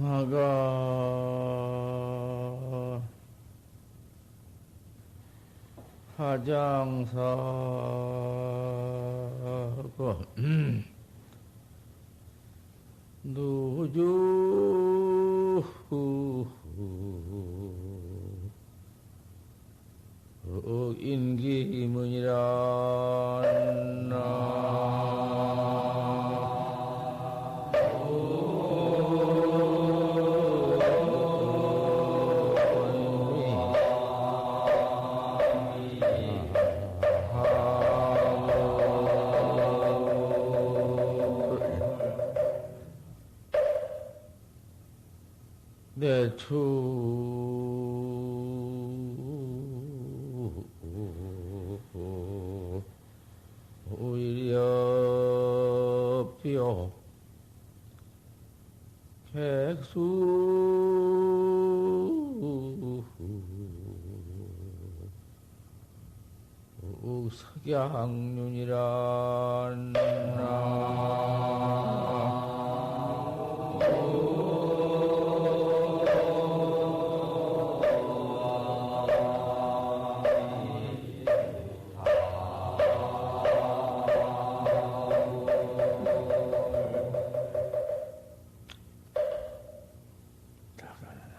화가 화장사고 누주 인기문이란 내추 오히려 뼈 백수 석양윤이란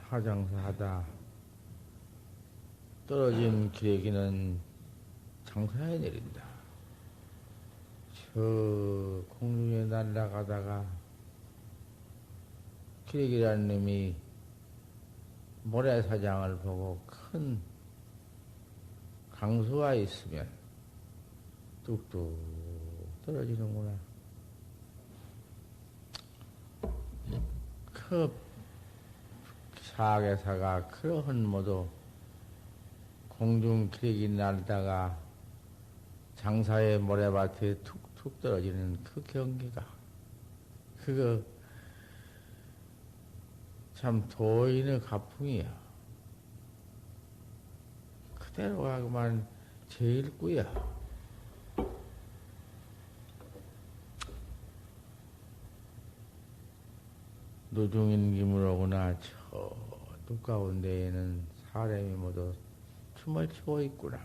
화장사하다 떨어진 기레기는 장사에 내린다. 저 공중에 날아가다가 기레기라는 놈이 모래사장을 보고 큰 강수가 있으면 뚝뚝 떨어지는구나. 그 사계사가 그러한 모두 공중 기레기 날다가 장사의 모래밭에 툭툭 떨어지는 그 경계가 그거 참 도인의 가풍이야. 그대로 가고만 제일 꾸야. 노중인 기물오구나. 저 눈가운데에는 사람이 모두 춤을 추고 있구나.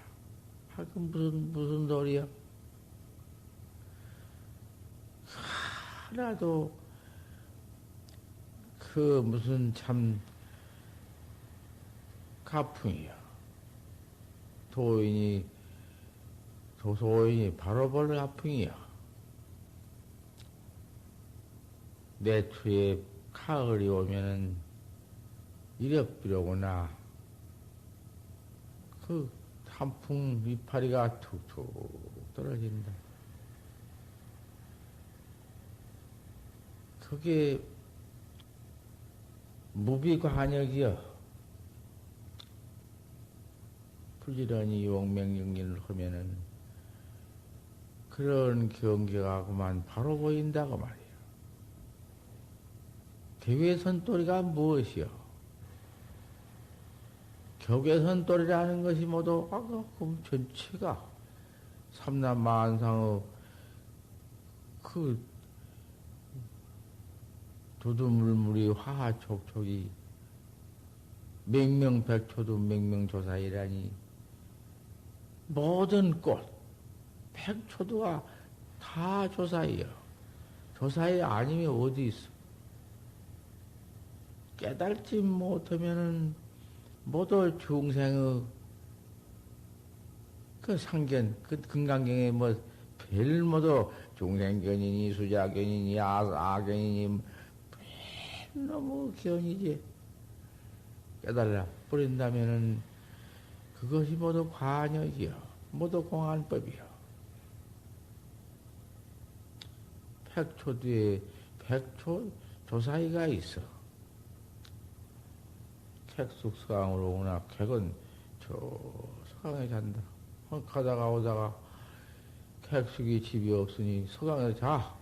아, 그 무슨 도리야? 하나도 그 무슨 참 가풍이야. 도소인이 바로 볼 가풍이야. 내추에 가을이 오면은 이력비로구나. 그 한풍 이파리가 툭툭 떨어진다. 그게 무비관역이여. 부지런히 용맹영리를 하면은 그런 경계가 그만 바로 보인다고 말이야. 개외선돌이가 무엇이여? 격외선돌이라는 것이 모두 그럼 전체가 삼남만상의 그 두두물물이 화화촉촉이 맹명백초도 맹명조사이라니 모든 꽃 백초도가 다 조사이여. 조사이 아니면 어디 있어? 깨달지 못하면은 모두 중생의 그 상견, 그 금강경에 뭐 별 모두 중생견이니 수자견이니 아견이니 너무 견이지. 깨달라 버린다면은 그것이 모두 관역이요. 모두 공안법이요. 백초 뒤에 백초 조사이가 있어. 객숙 서강으로 오나 객은 저 서강에 잔다. 가다가 오다가 객숙이 집이 없으니 서강에 자.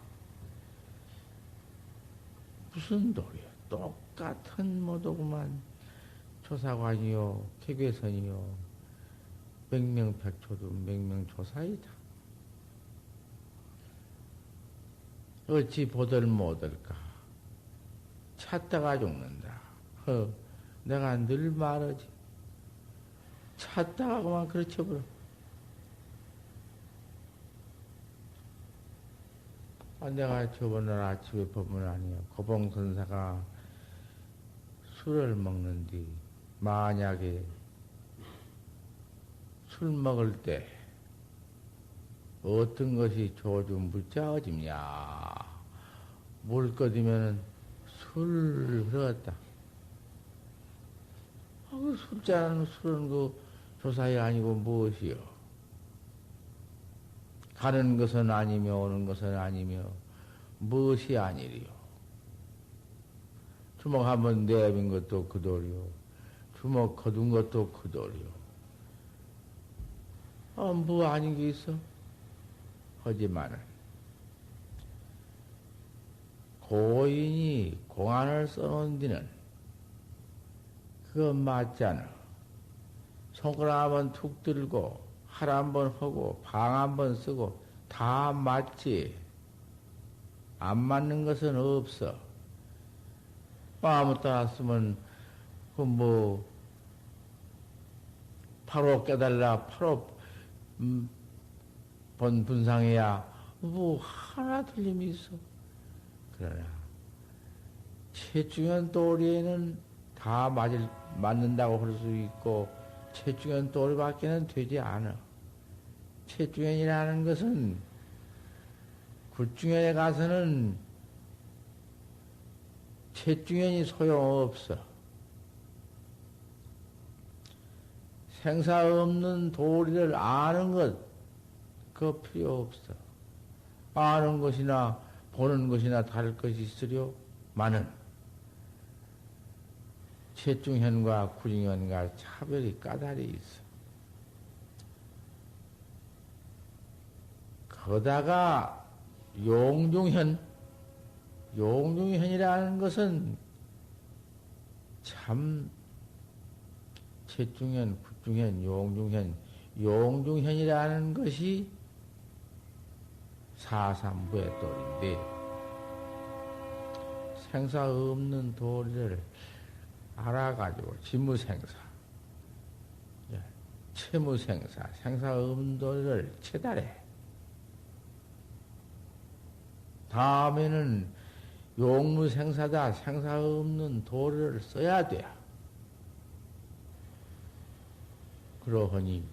무슨 도리야? 똑같은 모두구만. 조사관이요, 객외선이요, 맹명백초도 맹명조사이다. 어찌 보들 못할까? 찾다가 죽는다. 내가 늘 말하지. 찾다가 그만 그렇쳐버려. 내가 저번날 아침에 보면 아니야. 고봉선사가 술을 먹는디, 만약에 술 먹을 때 어떤 것이 조주 무자어집냐. 물 꺼지면은 술 흘렀다. 그 술자는 술은 그 조사이 아니고 무엇이요? 가는 것은 아니며 오는 것은 아니며 무엇이 아니리요? 주먹 한번 내민 것도 그 도리요. 주먹 거둔 것도 그 도리요. 뭐 아닌 게 있어? 하지만은 고인이 공안을 써놓은 뒤는 그거 맞잖아. 손가락 한번 툭 들고 할 한번 하고 방 한번 쓰고 다 맞지. 안 맞는 것은 없어. 아무 따라 쓰면 그 뭐 바로 깨달라 바로 본 분상해야 뭐 하나 틀림이 있어. 그러나 최중현 도리에는 다 맞는다고 할 수 있고 최중현 도리밖에는 되지 않아. 최중현이라는 것은 굴중현에 가서는 최중현이 소용없어. 생사 없는 도리를 아는 것, 그거 필요 없어. 아는 것이나 보는 것이나 다를 것이 있으려 많은 최중현과 구중현과 차별이 까다리 있어. 거다가 용중현이라는 것은 참 최중현, 구중현, 용중현이라는 것이 사삼부의 도리인데 생사 없는 도리를 알아가지고 지무생사, 채무생사, 생사 없는 도리를 채달해. 다음에는 용무생사다 생사 없는 도리를 써야 돼. 그러하니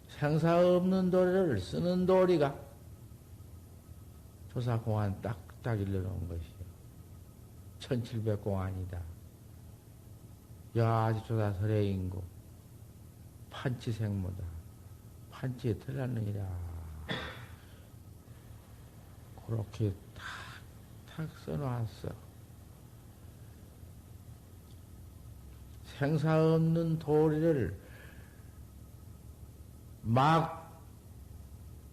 생사 없는 도리를 쓰는 도리가 조사공안 딱딱 일러놓은 것이요. 1700공안이다. 야지 조사 설해인고 판치생모다. 판치에 틀렸느니라. 그렇게 탁탁 써놨어. 생사 없는 도리를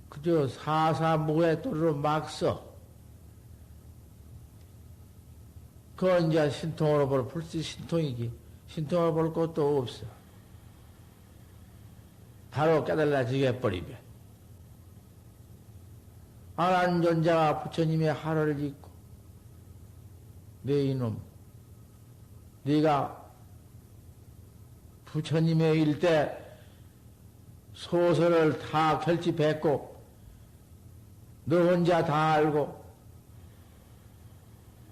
그저 사사무의 도리로 막 써. 그건 이제 신통으로 볼, 불시 신통이지. 신통으로 볼 것도 없어. 바로 깨달아지게 버리면. 안한존자가 부처님의 하를 짓고, 네 이놈, 네가 부처님의 일대 소설을 다 결집했고, 너 혼자 다 알고,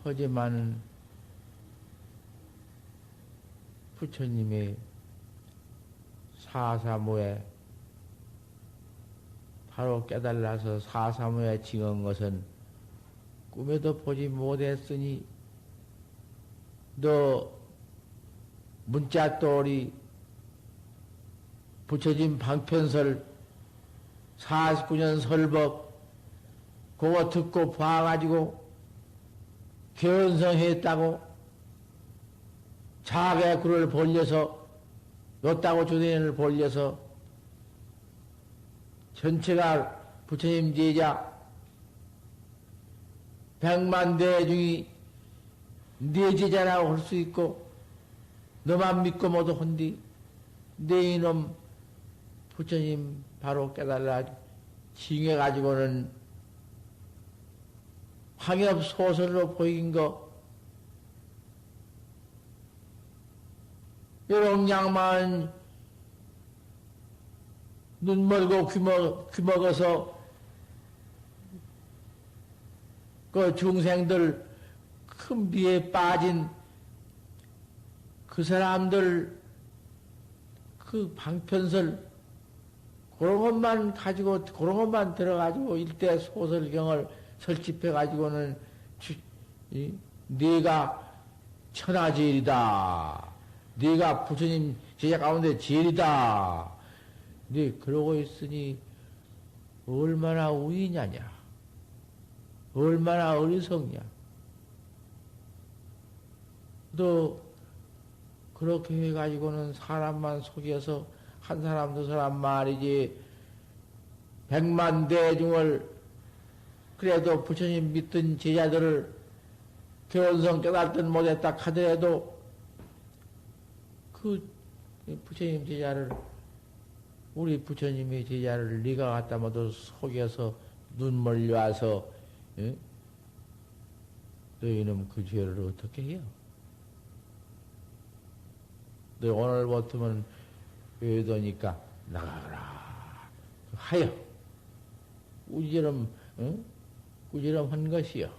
하지만은 부처님의 사사무에 바로 깨달아서 사사무에 징한 것은 꿈에도 보지 못했으니, 너 문자돌이 부처진 방편설 49년 설법 그거 듣고 봐가지고 견성했다고 자기의 굴을 벌려서 요따고 주대인을 벌려서 전체가 부처님 제자 100만 대 중이 네 제자라고 할 수 있고 너만 믿고 모두 혼디 네 이놈 부처님 바로 깨달아 징해가지고는 황엽 소설로 보인 거, 요런 양만 눈 멀고 귀 먹어서 그 중생들 큰 비에 빠진 그 사람들 그 방편설 그런 것만 가지고 그런 것만 들어가지고 일대 소설경을 설집해 가지고는 네가 천하제일이다. 네가 부처님 제자 가운데 제일이다. 네 그러고 있으니 얼마나 우이냐냐. 얼마나 어리석냐. 너 그렇게 해가지고는 사람만 속여서 한 사람 두 사람 말이지 백만 대중을 그래도 부처님 믿던 제자들을 결혼성 깨달든 못했다 하더라도 그 부처님 제자를 우리 부처님의 제자를 네가 갖다 모두 속여서 눈 멀려와서 너희는 그 죄를 어떻게 해요? 너 오늘부터는 외도니까 나가라 하여 꾸지럼 꾸지럼 한 것이요.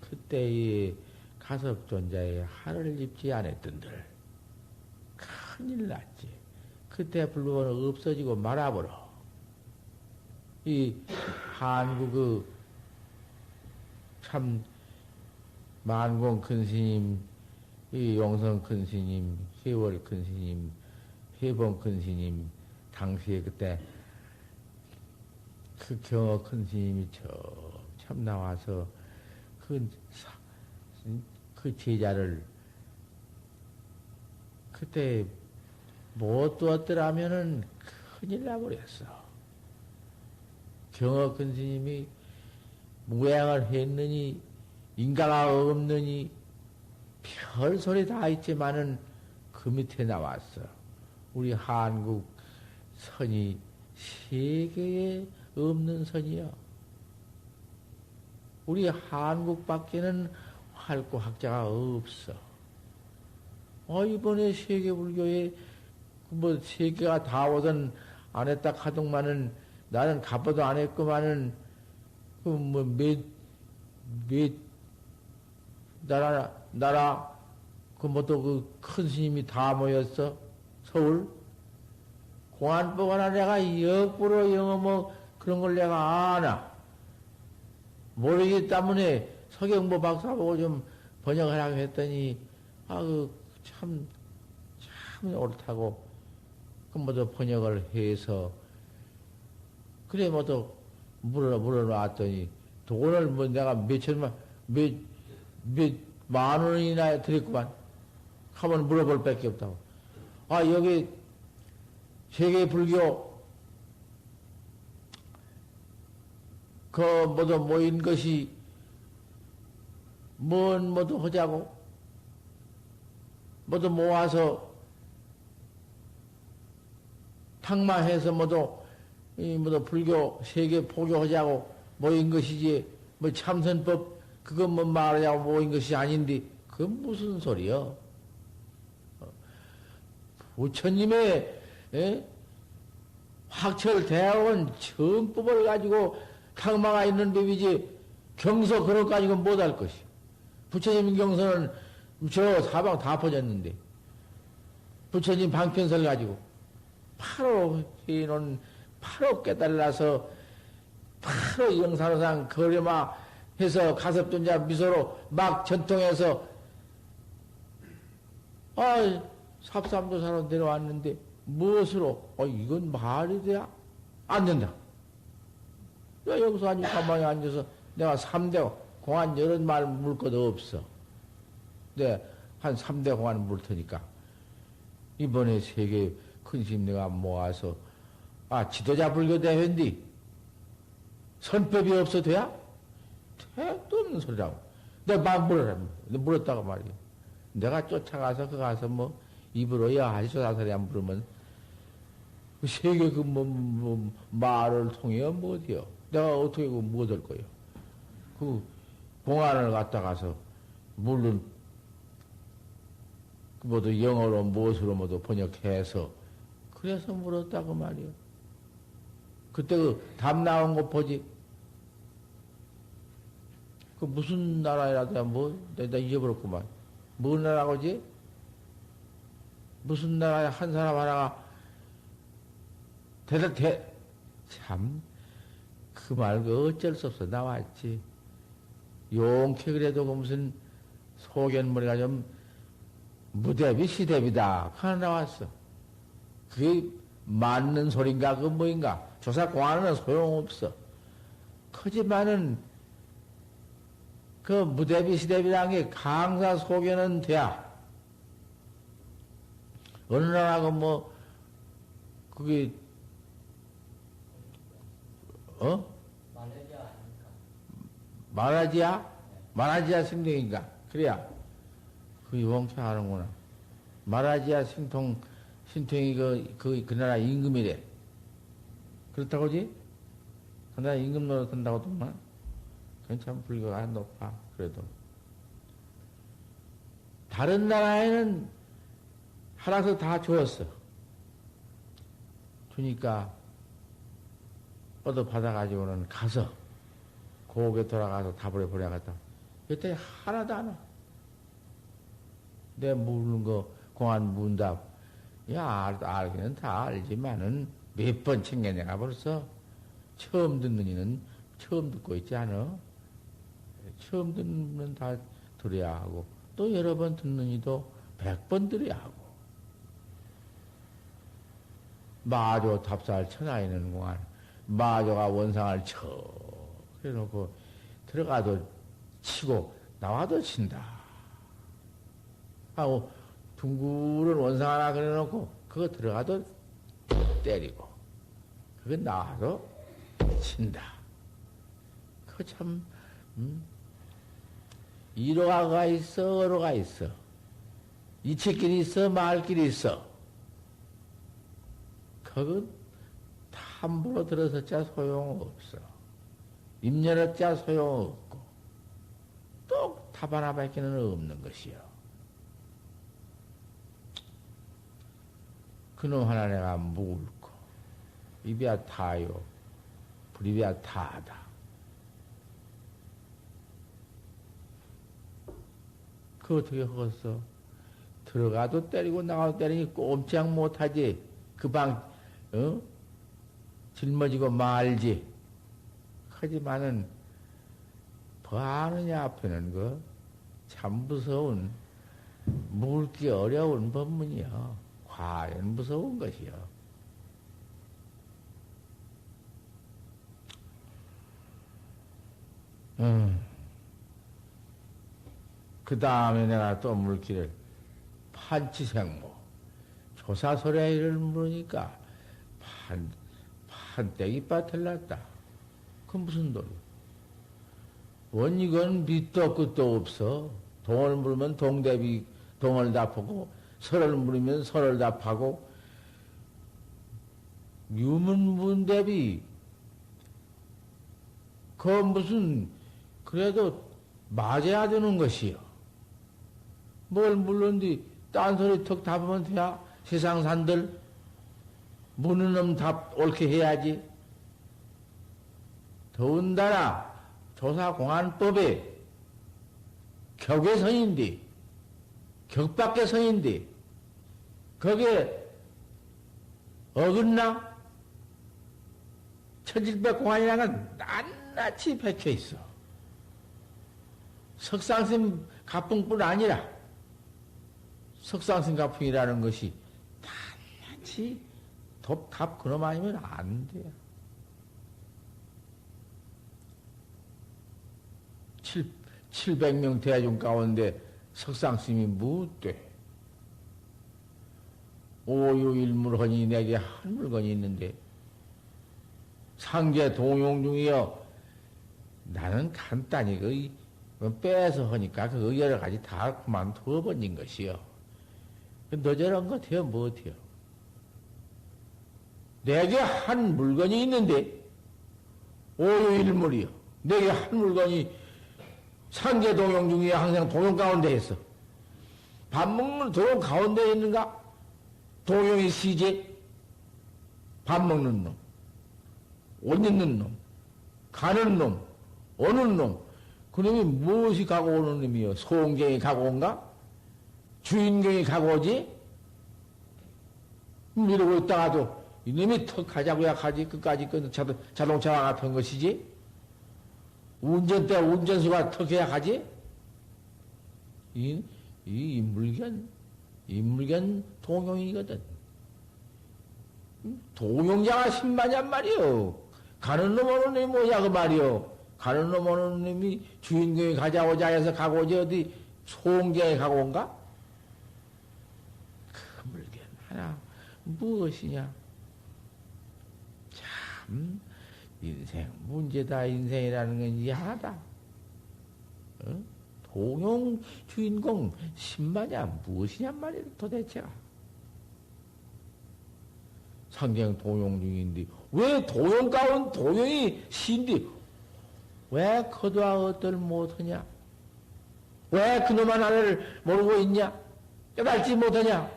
그때 이 가섭존자의 하를 입지 않았던들 큰일 났지. 그때 불로는 없어지고 말아버려. 이 한국 참 만공 큰 스님, 이 용성 큰 스님, 회월 큰 스님, 회봉 큰 스님, 당시에 그때 그 경어 큰 스님이 참 나와서 그 제자를 그때 못 두었더라면은 큰일 나버렸어. 경어 큰 스님이 무양을 했느니 인가가 없느니 별 소리 다 있지만은 그 밑에 나왔어. 우리 한국 선이 세계에 없는 선이요. 우리 한국밖에는 활구 학자가 없어. 이번에 세계 불교에 뭐 세계가 다 오든 안 했다 하동만은 나는 가봐도 안 했구만은 그 뭐 몇 나라 그 뭐 또 그 큰 스님이 다 모였어. 서울 공안법 하나 내가 역부로 영어 뭐 그런 걸 내가 아나 모르기 때문에 서경보 박사 보고 좀 번역하라고 했더니 참 옳다고 그 뭐도 번역을 해서 그래 뭐도 물어놨더니 돈을 뭐 내가 몇만 원이나 드렸구만. 한번 물어볼 밖에 없다고. 여기 세계 불교 그 모두 모인 것이 뭐도 하자고 모두 모아서 탕마해서 모두 불교 세계 포교하자고 모인 것이지 뭐 참선법 그것 뭐 말하자고 모인 것이 아닌데 그건 무슨 소리여? 부처님의 확철대학원 정법을 가지고 탕마가 있는 법이지 경서 그런 거 가지고 못할 것이. 부처님 경서는 저 사방 다 퍼졌는데 부처님 방편설 가지고 바로 해놓은 바로 깨달아서 바로 영산호상 거래마 해서 가섭존자 미소로 막 전통해서 삽삼도사로 내려왔는데 무엇으로 이건 말이 돼야 안 된다. 왜 여기서 아주 가만히 앉아서 내가 3대 공안 여러 말 물 것도 없어. 네, 한 3대 공안 물 테니까 이번에 세계 큰 스님 내가 모아서 지도자 불교 대회인데 선법이 없어 돼야? 택도 없는 소리라고. 내가 막 물었다고 말이야. 내가 쫓아가서 그 가서 뭐 입으로 하시소다소리 물으면 세계 말을 통해 뭐 어디요? 내가 어떻게 뭐 얻을 거요? 그 공안을 갖다 가서 물론 모두 영어로 무엇으로 모두 번역해서 그래서 물었다고 말이요. 그때 그 답 나온 거 보지. 그 무슨 나라라도 뭐 내가 잊어버렸구만. 뭔 나라고지? 무슨 나라에 한 사람 하나가 참 그 말 그 어쩔 수 없어 나왔지. 용케 그래도 그 무슨 소견머리가 좀 무대비 시대비다 하나 나왔어. 그게 맞는 소린가 그 뭐인가 조사 공안은 소용없어. 크지만은 그 무대비 시대비라는 게 강사 소견은 돼야 어느 나라가 뭐 그게 말레이시아 아닙니까? 마라지아? 네. 마라지아 승통인가? 그래야 그 용케 하는구나. 마라지아 신통이 그 나라 임금이래. 그렇다고지? 그 나라 임금 노릇 한다고 하더만. 그건 참 불교가 높아. 그래도. 다른 나라에는 하나서 다 주었어. 주니까 얻어 받아가지고는 가서 고개 돌아가서 답을 해버려야겠다. 그때 하나도 안 와. 내 묻는 거 공안 문답. 야, 알기는 다 알지만은 몇 번 챙겨내가 벌써. 처음 듣는 이는 처음 듣고 있지 않아? 처음 듣는 다 들어야 하고, 또 여러 번 듣는 이도 100번 들어야 하고. 마조 답사를 천하이는 공안, 마조가 원상을 쳐. 그래 놓고, 들어가도 치고, 나와도 친다. 하고, 둥그런 원상 하나 그래 놓고, 그거 들어가도 때리고, 그거 나와도 친다. 그거 참, 이로가 있어, 어로가 있어. 이치끼리 있어, 말끼리 있어. 그건 함부로 들어서자 소용없어. 입년었자 소용없고, 또 답 하나밖에는 없는 것이요. 그놈 하나 내가 묵을고, 입이야 타요, 불입이야 타다. 그 어떻게 하겠어? 들어가도 때리고 나가도 때리니 꼼짝 못하지. 그 짊어지고 말지. 하지만은, 뭐하느냐 앞에는 참 무서운, 묵기 어려운 법문이요. 과연 무서운 것이요. 그 다음에 내가 또 물기를 판치생모 조사소래를 물으니까 판때기 밭을 났다. 그 무슨 도리? 원 이건 밑도 끝도 없어. 동을 물으면 동대비 동을 답하고 설을 물으면 설을 답하고 유문문대비 그 무슨 그래도 맞아야 되는 것이요. 뭘 물론디 딴소리 턱 답하면 돼야 세상 산들 묻는 놈 답 옳게 해야지. 더군다나 조사공안법에 격외선인데 격밖의 선인데 거기에 어긋나? 천질백 공안이라는 건 낱낱이 박혀 있어. 석상심 가풍뿐 아니라 석상심 가풍이라는 것이 낱낱이 답 그놈 아니면 안 돼. 700명 대중 가운데 석상심이 무엇돼? 오유일물허니 내게 한 물건이 있는데 상계 동용 중이여 나는 간단히 빼서 하니까 그 여러 가지 다 그만두어 버린 것이요. 너 저런 것 해요, 뭐 어때요? 내게 한 물건이 있는데 오유일물이요. 내게 한 물건이 상계 동용 중에 항상 동용 가운데 있어. 밥 먹는 동용 가운데 있는가? 동용이 시제? 밥 먹는 놈, 옷 입는 놈, 가는 놈, 오는 놈. 그놈이 무엇이 가고 오는 놈이요? 소원경이 가고 온가? 주인경이 가고 오지? 이러고 있다가도 이놈이 턱 가자고야 가지. 끝까지 그 자동차와 같은 것이지? 운전대 운전수가 턱해야 가지? 이 물견 동용이거든. 동용자가 신마냔 말이요. 가는 놈 오는 놈이 뭐야 그 말이요. 가는 놈 오는 놈이 주인공이 가자오자 해서 가고 오지 어디 소원경에 가고 온가? 그 물견 하나 무엇이냐? 참 인생 문제다. 인생이라는 건 이 하나다. 어? 동용 주인공 신마냐 무엇이냔 말이야 도대체가. 상경 동용 중인데 왜 동용 가운 동용이 신디 왜 거두와 어떨 못하냐? 왜 그놈 하나를 모르고 있냐? 깨달지 못하냐?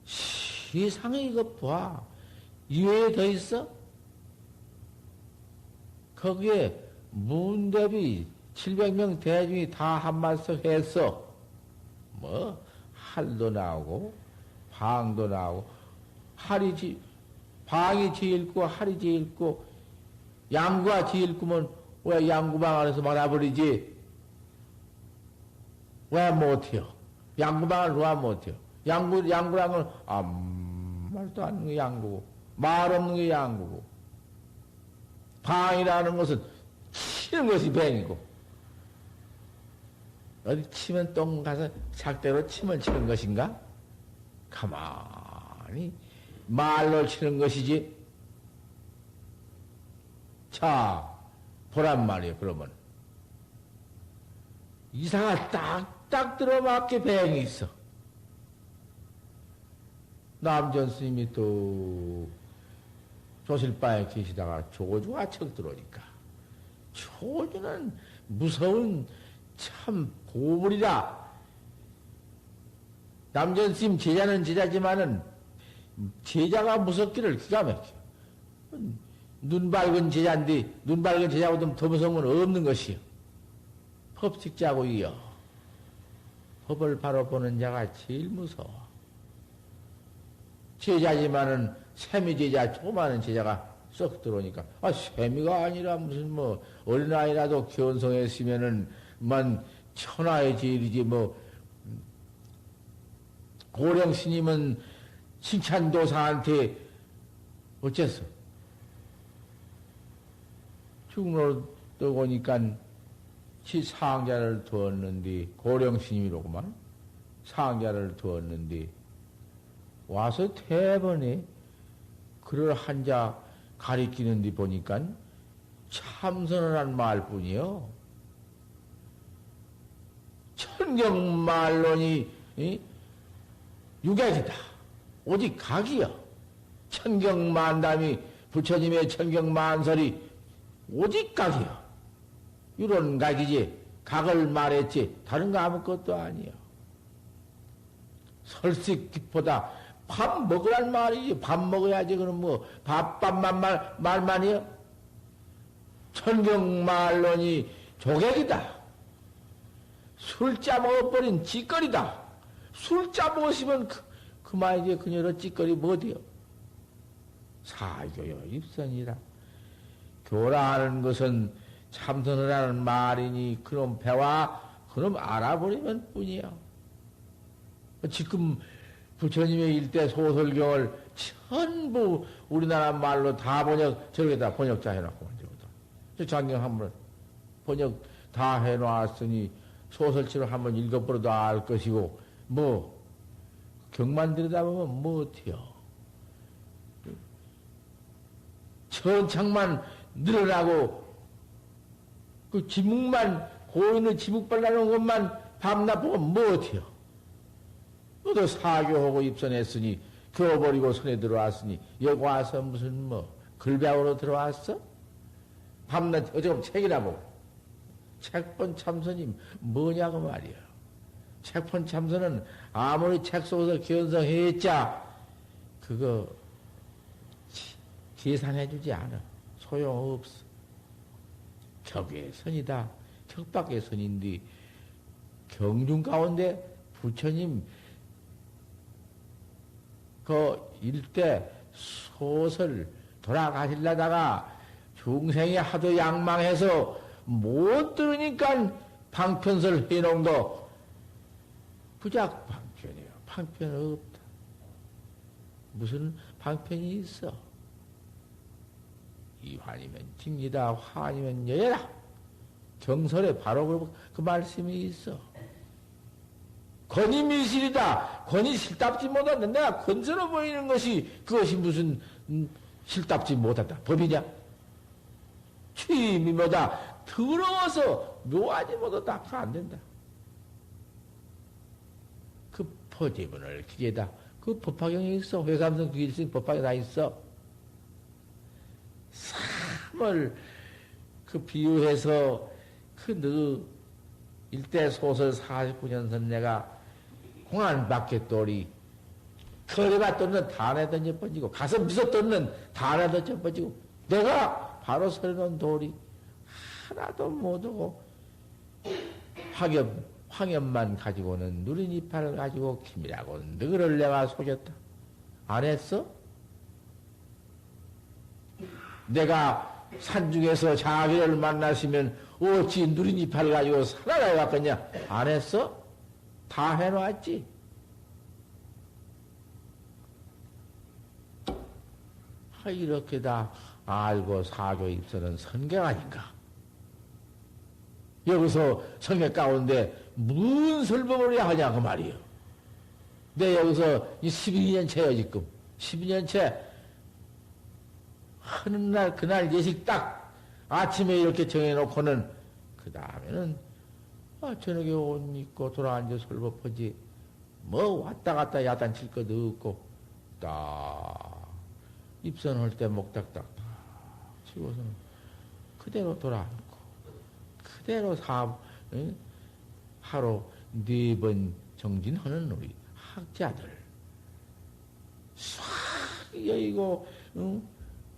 세상에 이거 봐. 이외에 더 있어? 거기에 문대비 700명 대중이 다 한마디씩 했어. 뭐 할도 나오고 방도 나오고 방이 제일고 할이 제일고 양구가 제일구면 왜 양구방 안에서 말아버리지? 왜 못해요? 양구방을 왜 못해요? 양구란 건 아무 말도 안 하는 게 양구고 말 없는 게 양구고 방이라는 것은 치는 것이 뱅이고 어디 치면 똥 가서 작대로 치면 치는 것인가? 가만히 말로 치는 것이지. 자, 보란 말이에요, 그러면. 이사가 딱딱 들어맞게 배행이 있어. 남전 스님이 또 조실바에 계시다가 조주가 척 들어오니까. 조주는 무서운 참 고물이라. 남전 스님 제자는 제자지만은 제자가 무섭기를 기가 막혀. 눈 밝은 제자인데, 눈 밝은 제자보다 더 무서운 건 없는 것이요. 법칙자고 이어. 법을 바로 보는 자가 제일 무서워. 제자지만은, 세미 제자, 조그마한 제자가 썩 들어오니까, 세미가 아니라 무슨 어린아이라도 견성했으면은, 천하의 제일이지, 고령 스님은 칭찬도사한테 어째서? 죽노 떠보니까 상자를 두었는데, 고령 스님이로구만. 상자를 두었는데, 와서 대번에 그를 한자 가리키는데 보니까 참선을 한 말뿐이요. 천경말론이 유객이다. 오직 각이요. 천경만담이 부처님의 천경만설이 오직 각이요. 이런 각이지. 각을 말했지. 다른 거 아무것도 아니요. 설식보다 밥 먹으란 말이지. 밥 먹어야지. 그럼 밥만 말만이요. 천경말론이 조객이다. 술짜 먹어버린 찌꺼리다. 술짜 먹었으면 그만이지. 그녀의 찌꺼리 뭐디요? 사교요 입선이라. 교라하는 것은 참선을 하는 말이니 그놈 배와 그놈 알아버리면 뿐이야. 지금 부처님의 일대 소설경을 전부 우리나라 말로 다 저렇게 다 번역자 해놨고, 저 장경 한번 번역 다 해놨으니 소설치로 한번 읽어버려도 알 것이고, 경만 들여다보면 어때요? 천창만 늘어나고, 그 지묵만, 고인의 지묵 발라놓은 것만 밤낮 보면 어때요? 너도 사교하고 입선했으니, 겨워버리고 손에 들어왔으니, 여기 와서 무슨, 글 배우러 들어왔어? 밤낮 어쩌면 책이나 보고. 책본 참선이 뭐냐고 말이야. 책본 참선은 아무리 책 속에서 견성했자, 그거 계산해주지 않아. 소용없어. 격의 선이다. 격밖의 선인데, 경중 가운데 부처님 그 일대 소설 돌아가시려다가 중생이 하도 양망해서 못 들으니까 방편설 해놓은거 부작 방편이에요. 방편 없다. 무슨 방편이 있어? 이환이면 징이다. 화아니면 여여라. 경설에 바로 그 말씀이 있어. 권이 미실이다. 권이 실답지 못한다. 내가 권스러 보이는 것이 그것이 무슨 실답지 못하다. 법이냐? 취임이 뭐다. 더러워서 묘하지 못하다. 그거 안 된다. 그 포지문을 기계다. 그 법화경에 있어. 회삼성 기일승 법화경에 다 있어. 삼을 그 비유해서 그 일대 소설 49년 선 내가 공안 밖에 또리 거리가 떴는 단에 던져 번지고 가서 미소 떴는 단에 던져 번지고 내가 바로 서려놓은 돌이 하나도 못하고 황염만 가지고는 누린 이파를 가지고 김이라고 너를 내가 속였다. 안 했어? 내가 산중에서 자기를 만나시면 어찌 누린 이파를 가지고 살아나야 갔겠냐? 안 했어? 다 해놓았지. 이렇게 다 알고 사교 입서는 선경 아닌가? 여기서 성경 가운데 무슨 설법을 하냐, 그 말이요. 내 여기서 12년째요, 지금. 12년째 하는 날, 그날 예식 딱 아침에 이렇게 정해놓고는 그 다음에는 저녁에 옷 입고 돌아앉아 설법하지. 뭐 왔다 갔다 야단칠 것도 없고 딱 입선할 때 목닥닥 치고서는 그대로 돌아앉고 그대로 하루 4번 정진하는 우리 학자들 싹 여의고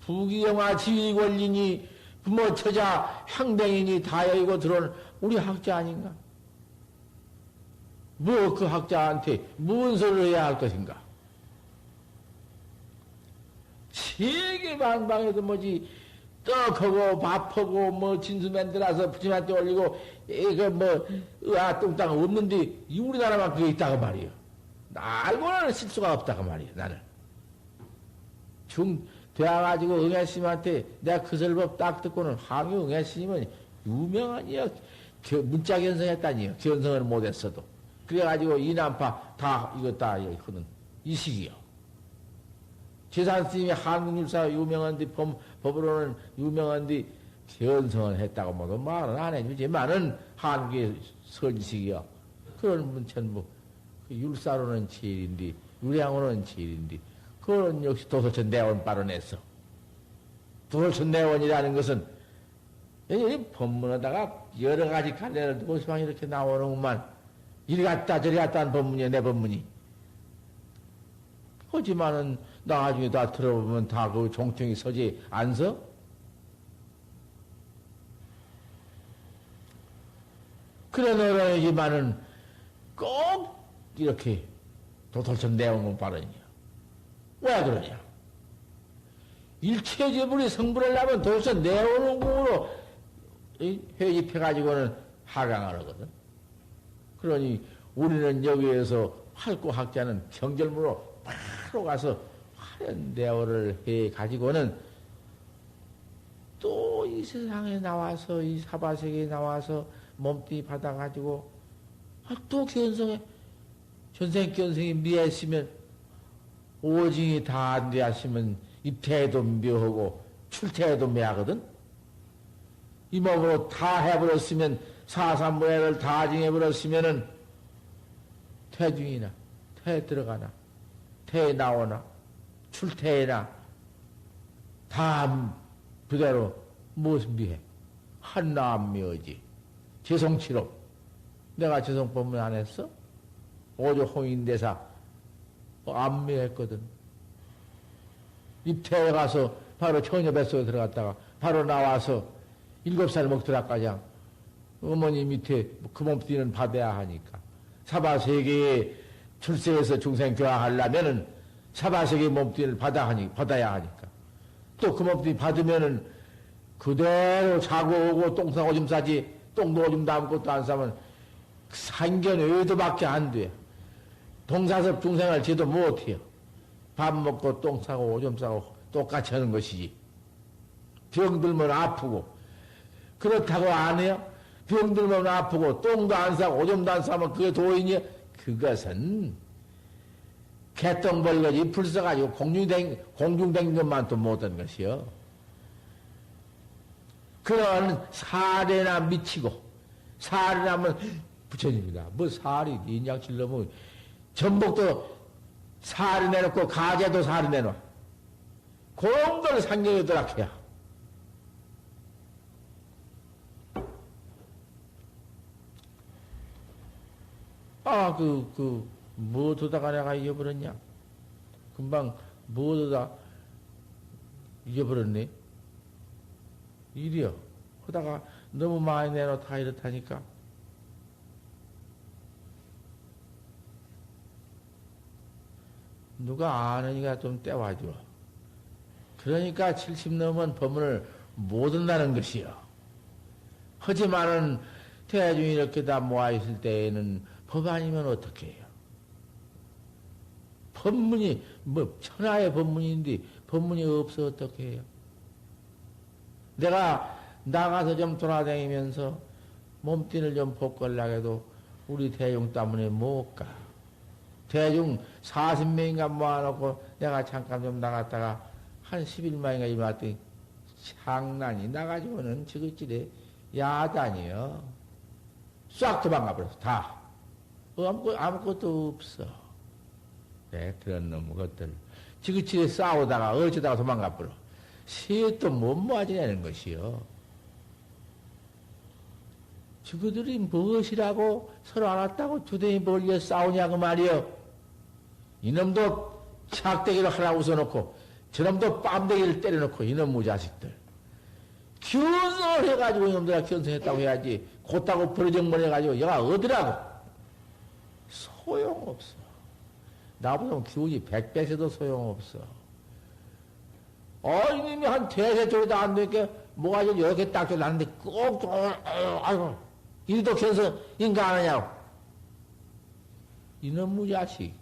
부귀영화 지휘권리니 부모 처자 향댕이니 다 여의고 들어온 우리 학자 아닌가? 뭐 그 학자한테 무슨 소리를 해야 할 것인가? 세계방방에도 뭐지 떡하고 밥하고 뭐 진수 만들어서 부처님한테 올리고 이거 뭐 뚱땅 없는데 이 우리나라만 그게 있다고 말이에요. 알고는 실수가 없다고 말이에요. 나는 돼가지고 응애스님한테 내가 그 설법 딱 듣고는 항유 응애스님은 유명하니요. 문자 견성했다니요. 견성을 못했어도. 그래가지고 이남파 다 이거 다 하는 이 시기요. 재산스님이 한국율사 유명한데 법으로는 유명한데 견성을 했다고 모두 말은 안 해주지만은 한국의 선식이요. 그런 분 전부 그 율사로는 제일인데 유량으로는 제일인데 그건 역시 도서천 내원 발언했어. 도서천 내원이라는 것은 이 법문에다가 여러 가지 갈래를 두고 시방 이렇게 나오는구만. 이리 갔다 저리 갔다 하는 법문이야, 내 법문이. 하지만은 나중에 다 들어보면 다 그 종통이 서지 안 서? 그래 너라지만은 꼭 이렇게 도털천 내온 발언이야. 왜 그러냐? 일체제불이 성불을 하면 도대체 내오는 공으로 회집해가지고는 하강을 하거든. 그러니 우리는 여기에서 활구학자는 경절무로 바로 가서 화려한 대어를 해가지고는 또 이 세상에 나와서 이 사바세계에 나와서 몸뚱이 받아가지고 또 견성에 전생견성이 미했으면 오징이 다 안 되었으면 입태에도 묘하고 출태에도 묘하거든. 이 몸으로 다 해버렸으면 사삼무해를 다 증해버렸으면은 태중이나 태 들어가나 태에 나오나 출태에나 다 그대로 무엇 미해? 한나 안 미어지. 재성치로. 내가 재성법문 안 했어? 오조 홍인대사 안 미했거든. 입태에 가서 바로 처녀 뱃속에 들어갔다가 바로 나와서 7살 먹더라까지 어머니 밑에 그 몸띠는 받아야 하니까. 사바세계에 출세해서 중생 교화하려면은 사바세계 몸띠를 받아야 하니까. 또 그 몸띠 받으면은 그대로 자고 오고 똥 싸고 오줌 싸지, 똥도 오줌 아무것도 안 싸면 상견 외도밖에 안 돼. 동사섭 중생을 지도 못해요. 밥 먹고 똥 싸고 오줌 싸고 똑같이 하는 것이지. 병들면 아프고. 그렇다고 안 해요? 병들면 아프고 똥도 안 싸고 오줌도 안 싸면 그게 도인이야? 그것은 개똥벌거지 불 써가지고 공중댕긴 것만 또 못한 것이요. 그런 살에나 미치고 살이라면 부처님이다. 뭐 살이 인양칠 놈은 전복도 살이 내놓고 가재도 살이 내놔. 그런 걸 상경에 들어가야. 뭐 두다가 내가 잊어버렸냐? 금방 뭐 두다 잊어버렸네? 일이요. 하다가 너무 많이 내놓다 이렇다니까. 누가 아느니까 좀 떼와줘. 그러니까 70 넘은 법문을 못 한다는 것이요. 하지만은 대중이 이렇게 다 모아있을 때에는 법 아니면 어떻게 해요? 법문이, 천하의 법문인데 법문이 없어 어떻게 해요? 내가 나가서 좀 돌아다니면서 몸뚱이를 좀 복걸라고 해도 우리 대중 때문에 못 가. 대중 40명인가 모아놓고 내가 잠깐 좀 나갔다가 한 11만인가 이 왔더니 장난이 나가지고는 지긋지레 야단이요. 싹 도망가 버렸어. 다. 아무것도 없어. 네, 그런 놈 것들. 지긋지레 싸우다가 어쩌다가 도망가 버려. 셋도 못 모아지냐는 것이요. 저그들이 무엇이라고 서로 알았다고 두대이 벌려 싸우냐고 말이요. 이놈도 착대기를 하나 웃어놓고 저놈도 빰대기를 때려놓고 이놈 무자식들. 견성을 해가지고 이놈들아 견성했다고 해야지. 곧다고 버르정머리 해가지고 얘가 어디라고. 소용없어. 나보다 기운이 100배 세도 소용없어. 이님이 한 대세 쪽에도 안 되니까 뭐가 좀 이렇게 딱 나는데 꼭 아이고 이리도 견성 인가 안 하냐고. 이놈 무자식.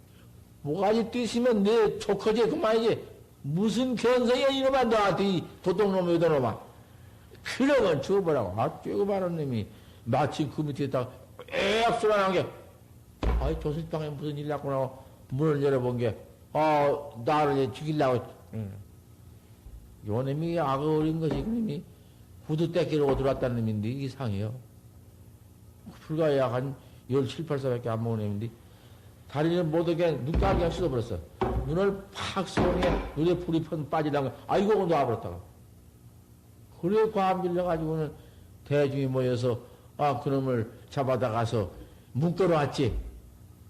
뭐가지 뛰시면 내 조커지 그만이지. 무슨 견성이야 이놈아 너한테 이 도둑놈이 오더놈아. 그러면 죽어보라고. 쬐고마른 놈이 마치 그 밑에다가 애 쏘라는 게 조실방에 무슨 일 났구나 문을 열어본 게 나를 죽이려고 요 놈이 악어 어린 것이 그 놈이 구두 떼기로 들어왔다는 놈인데 이상해요. 불과 약 한 17, 18살밖에 안 먹은 놈인데 다리를 못하게 눈가를 그냥 씻어버렸어. 눈을 팍 쏘니 눈에 불이 빠지려고 아이고 놔버렸다가 그래 과암 빌려가지고는 대중이 모여서 그놈을 잡아다 가서 묶어놓았지.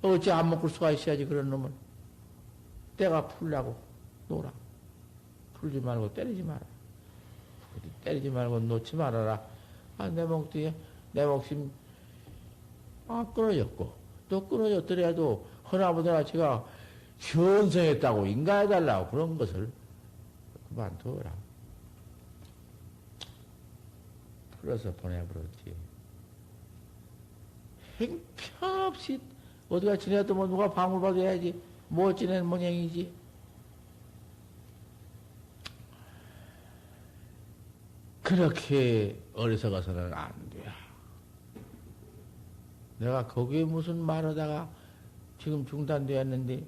어찌 안 묶을 수가 있어야지 그런 놈을. 때가 풀려고 놀아. 풀지 말고 때리지 마라. 때리지 말고 놓지 말아라. 내 목뒤에 내 목심 끊어졌고 또 끊어졌더라도 허나보다나 제가 현성했다고 인가해달라고 그런 것을 그만둬라. 풀어서 보내버렸지. 행편없이 어디가 지내도 뭐 누가 방울 받아야지. 못 지내는 모양이지. 그렇게 어리석어서는 안 돼. 내가 거기에 무슨 말하다가 지금 중단되었는데.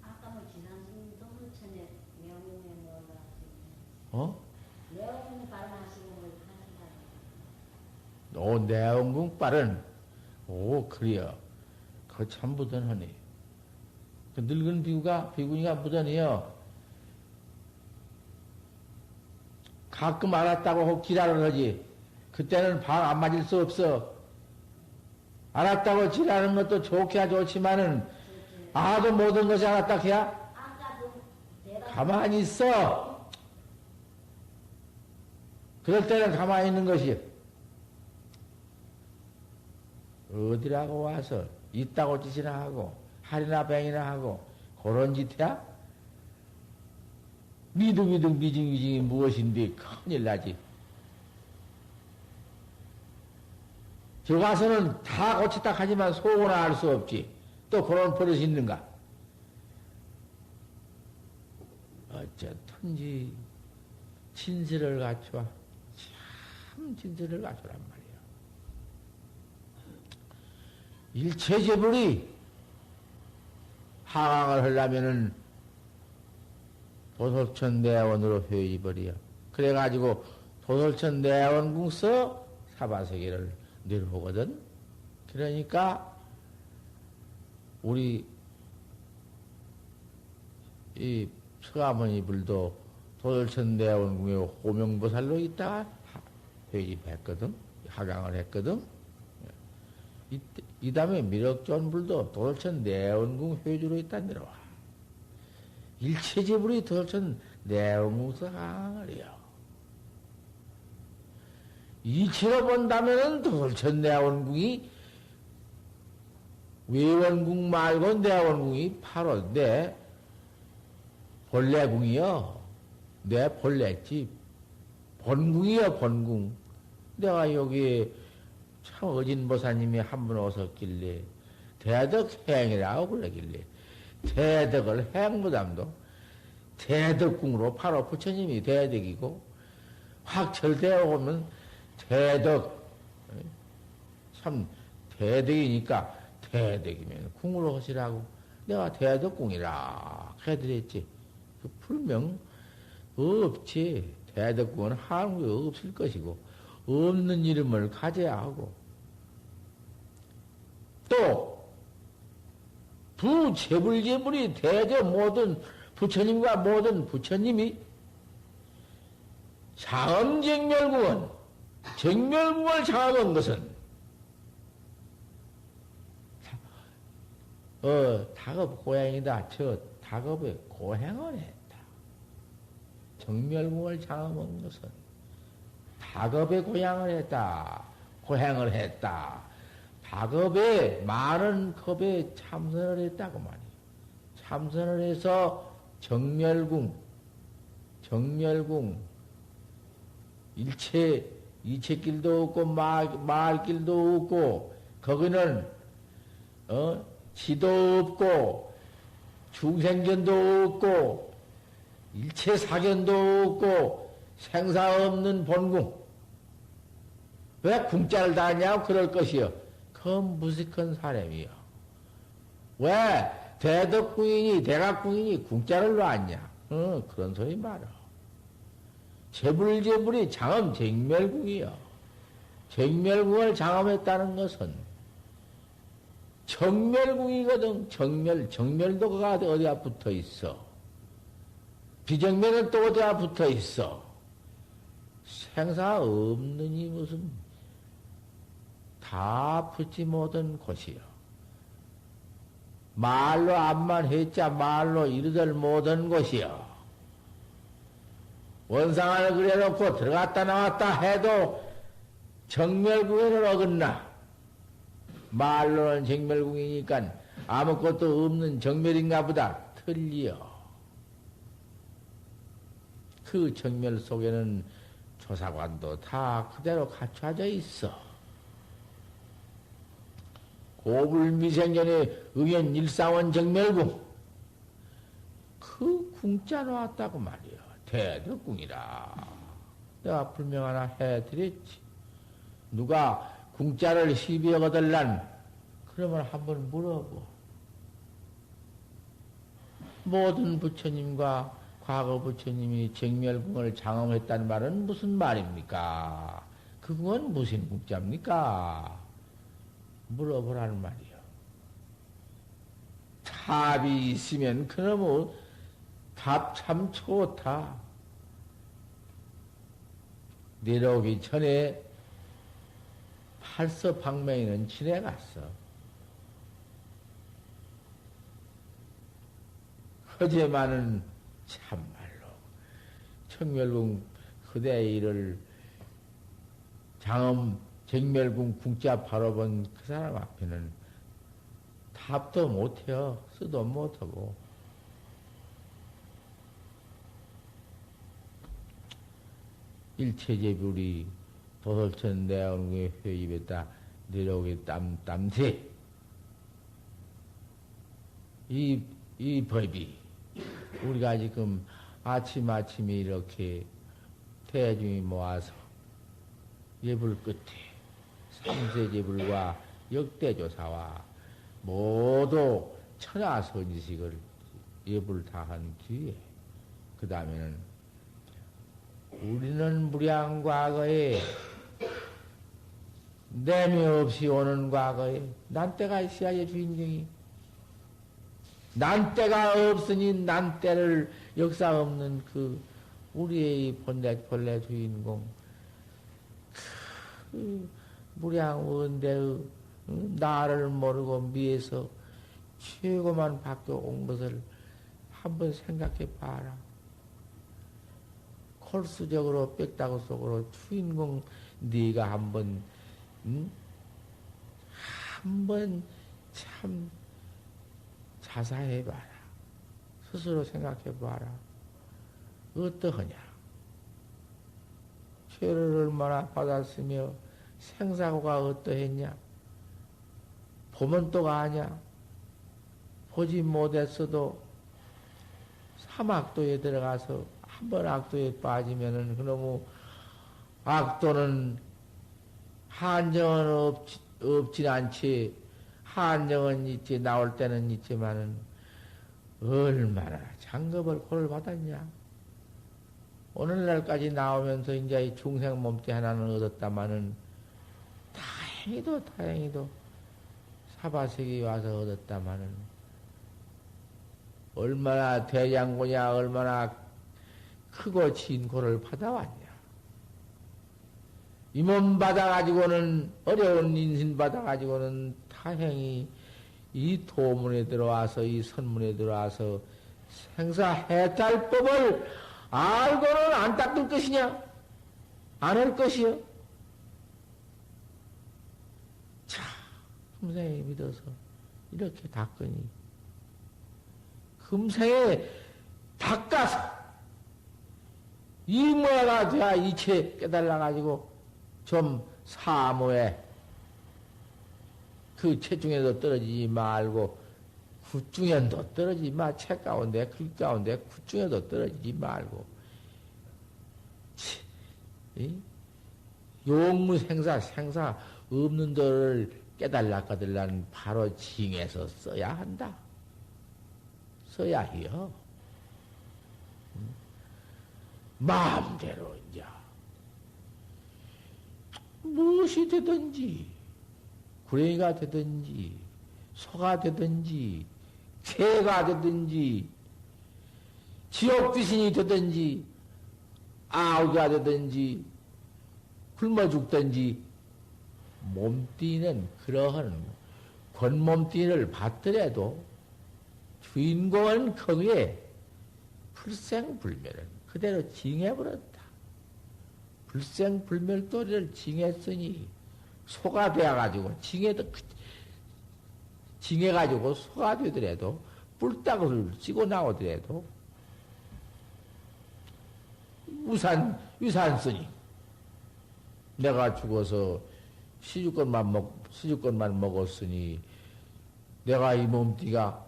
아까 뭐 지난주도 부처님 명령에 어? 내용 발언하시는 걸 하신다. 내원궁 빠른. 그래요. 그거 참 부던하네. 그 늙은 비구니가 부던해요. 가끔 알았다고 혹 지랄을 하지. 그때는 방 안 맞을 수 없어. 알았다고 지랄하는 것도 좋게야 좋지만은, 아도 모든 것이 알았다 해야? 아까도 내가 가만히 있어. 그럴 때는 가만히 있는 것이. 어디라고 와서 있다고 짓이나 하고, 할이나 뱅이나 하고, 그런 짓이야? 미둥미둥 미징미징이 무엇인데 큰일 나지. 저 가서는 다 고치다 하지만 속으나 알 수 없지. 또 그런 버릇이 있는가? 어쨌든지 진실을 갖춰. 참 진실을 갖춰란 말이야. 일체제불이 하강을 하려면은 도솔천 내원으로 회의버려. 그래가지고 도솔천 내원궁서 사바세계를 내려오거든. 그러니까 우리 이 서가모니 불도 도솔천 내원궁에 호명보살로 있다가 회의했거든. 하강을 했거든. 이 다음에 미륵존 불도 도솔천 내원궁 회주로 있다 내려와. 일체지불이 도솔천 내원궁서 하강을 해요. 이치로 본다면은 도솔천 내원궁이 외원궁 말고 내원궁이 바로 내 본래궁이요. 내 본래집. 본궁이요, 본궁. 내가 여기 참 어진보사님이 한 분 오셨길래 대덕행이라고 그러길래 대덕을 행무담도 대덕궁으로 바로 부처님이 대덕이고 확철되어 오면 대덕 참 대덕이니까 대덕이면 궁으로 하시라고 내가 대덕궁이라 해드렸지. 그 불명 없지. 대덕궁은 한국에 없을 것이고 없는 이름을 가져야 하고 또 부재불재불이 대저 모든 부처님과 모든 부처님이 장엄정멸궁은 정멸궁을 장악한 것은 다급 고향이다. 저 다급의 고향을 했다. 정멸궁을 장악한 것은 다급의 고향을 했다. 고향을 했다. 다급의 많은 겁에 참선을 했다고 말이야. 참선을 해서 정멸궁 이체길도 없고 말길도 없고 거기는 지도 없고 중생견도 없고 일체 사견도 없고 생사 없는 본궁. 왜 궁자를 다하냐고 그럴 것이요. 그건 무식한 사람이요. 왜 대덕궁이니 대각궁이니 궁자를 놨냐. 그런 소리 말아. 재불재불이 장엄 정멸궁이요. 정멸궁을 장엄했다는 것은 정멸궁이거든. 정멸도 그가 어디가 붙어 있어. 비정멸은 또 어디가 붙어 있어. 생사 없느니 무슨 다 붙지 못한 곳이요. 말로 암만 했자 말로 이르들 못한 곳이요. 원상을 그려놓고 들어갔다 나왔다 해도 정멸궁에는 어긋나. 말로는 정멸궁이니까 아무것도 없는 정멸인가 보다 틀려. 그 정멸 속에는 조사관도 다 그대로 갖춰져 있어. 고불미생전의 응연 일사원 정멸궁. 그 궁자 나왔다고 말이야. 대덕궁이라. 내가 불명 하나 해드렸지. 누가 궁자를 시비하거들란 그러면 한번 물어보. 모든 부처님과 과거 부처님이 정멸궁을 장엄했다는 말은 무슨 말입니까? 그건 무슨 궁자입니까? 물어보라는 말이요. 답이 있으면 그놈의 답 참 좋다. 내려오기 전에 팔서방맹이는 지내갔어. 허제만은 참말로 청멸궁 그대의 일을 장엄 정멸궁 궁자 바로 본 그 사람 앞에는 답도 못해요. 쓰도 못하고. 일체제불이 도솔천 내원궁의 회입에다 내려오게 땀새. 이 법이 우리가 지금 아침에 이렇게 대중이 모아서 예불 끝에 삼세제불과 역대조사와 모두 천하선지식을 예불 다 한 뒤에 그 다음에는 우리는 무량 과거에 내미 없이 오는 과거에 난때가 있어야지 주인공이. 난때가 없으니 난때를 역사 없는 그 우리의 본래 주인공 그 무량원대의 나를 모르고 미에서 최고만 바뀌어온 것을 한번 생각해 봐라. 콜수적으로 빽다구 속으로 주인공 네가 한번 한번 참 자사해 봐라. 스스로 생각해 봐라. 어떠하냐? 죄를 얼마나 받았으며 생사고가 어떠했냐? 보면 또가 아냐? 보지 못했어도 삼악도에 들어가서 한번 악도에 빠지면은 그놈의 악도는 한정은 없진 않지. 한정은 있지, 나올 때는 있지만은 얼마나 장급을 골 받았냐? 오늘날까지 나오면서 이제 이 중생 몸띠 하나는 얻었다마는 다행히도 사바세기 와서 얻었다마는 얼마나 대장고냐, 얼마나 크고 진고를 받아왔냐. 이 몸 받아가지고는, 어려운 인신 받아가지고는 다행히 이 도문에 들어와서, 이 선문에 들어와서 생사해탈법을 알고는 안 닦을 것이냐? 안 할 것이요? 자, 금생에 믿어서 이렇게 닦으니, 금생에 닦아서 이 모야가 돼야 이체 깨달아가지고 좀 사모에 그 체중에도 떨어지지 말고 굿중에도 떨어지지 마. 책 가운데, 글 가운데 굿중에도 떨어지지 말고 용무생사 없는 도를 깨달라거들라는 바로 징해서 써야 한다. 써야 해요. 마음대로 이제 무엇이 되든지 구레이가 되든지 소가 되든지 새가 되든지 지옥 귀신이 되든지 아우가 되든지 굶어 죽든지 몸띠는 그러한 권몸띠를 받더라도 주인공은 거기에 불생불멸은 그대로 징해버렸다. 불생불멸도리를 징했으니 소가 되어가지고 징해가지고 소가 되더라도 뿔따구를 찌고 나오더라도 유산스님 내가 죽어서 시주권만 먹었으니 내가 이 몸띠가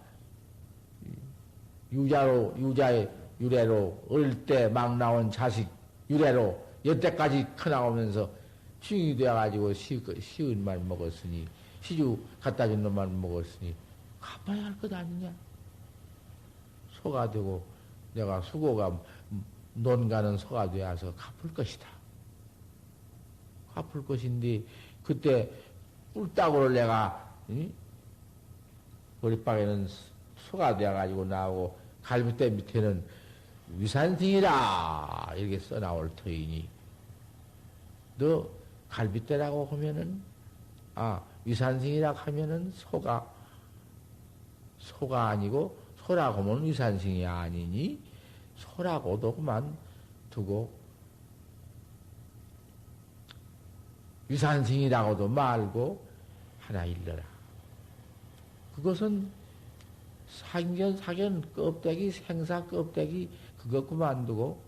유래로 어릴 때 막 나온 자식 유래로 여태까지 커나오면서 징이 되어가지고 시은 말 먹었으니 시주 갖다 준 놈만 먹었으니 갚아야 할 것 아니냐? 소가 되고 내가 수고가 논가는 소가 되어서 갚을 것이다. 갚을 것인데 그때 뿔따구를 내가 머리방에는 소가 되어가지고 나오고 갈비대 밑에는 위산승이라 이렇게 써나올 터이니 너 갈빗대라고 하면은, 위산승이라 하면은 소가 아니고, 소라고 하면 위산승이 아니니, 소라고도 그만 두고, 위산승이라고도 말고, 하나 일러라. 그것은 사견 껍데기, 생사 껍데기, 그것 그만두고,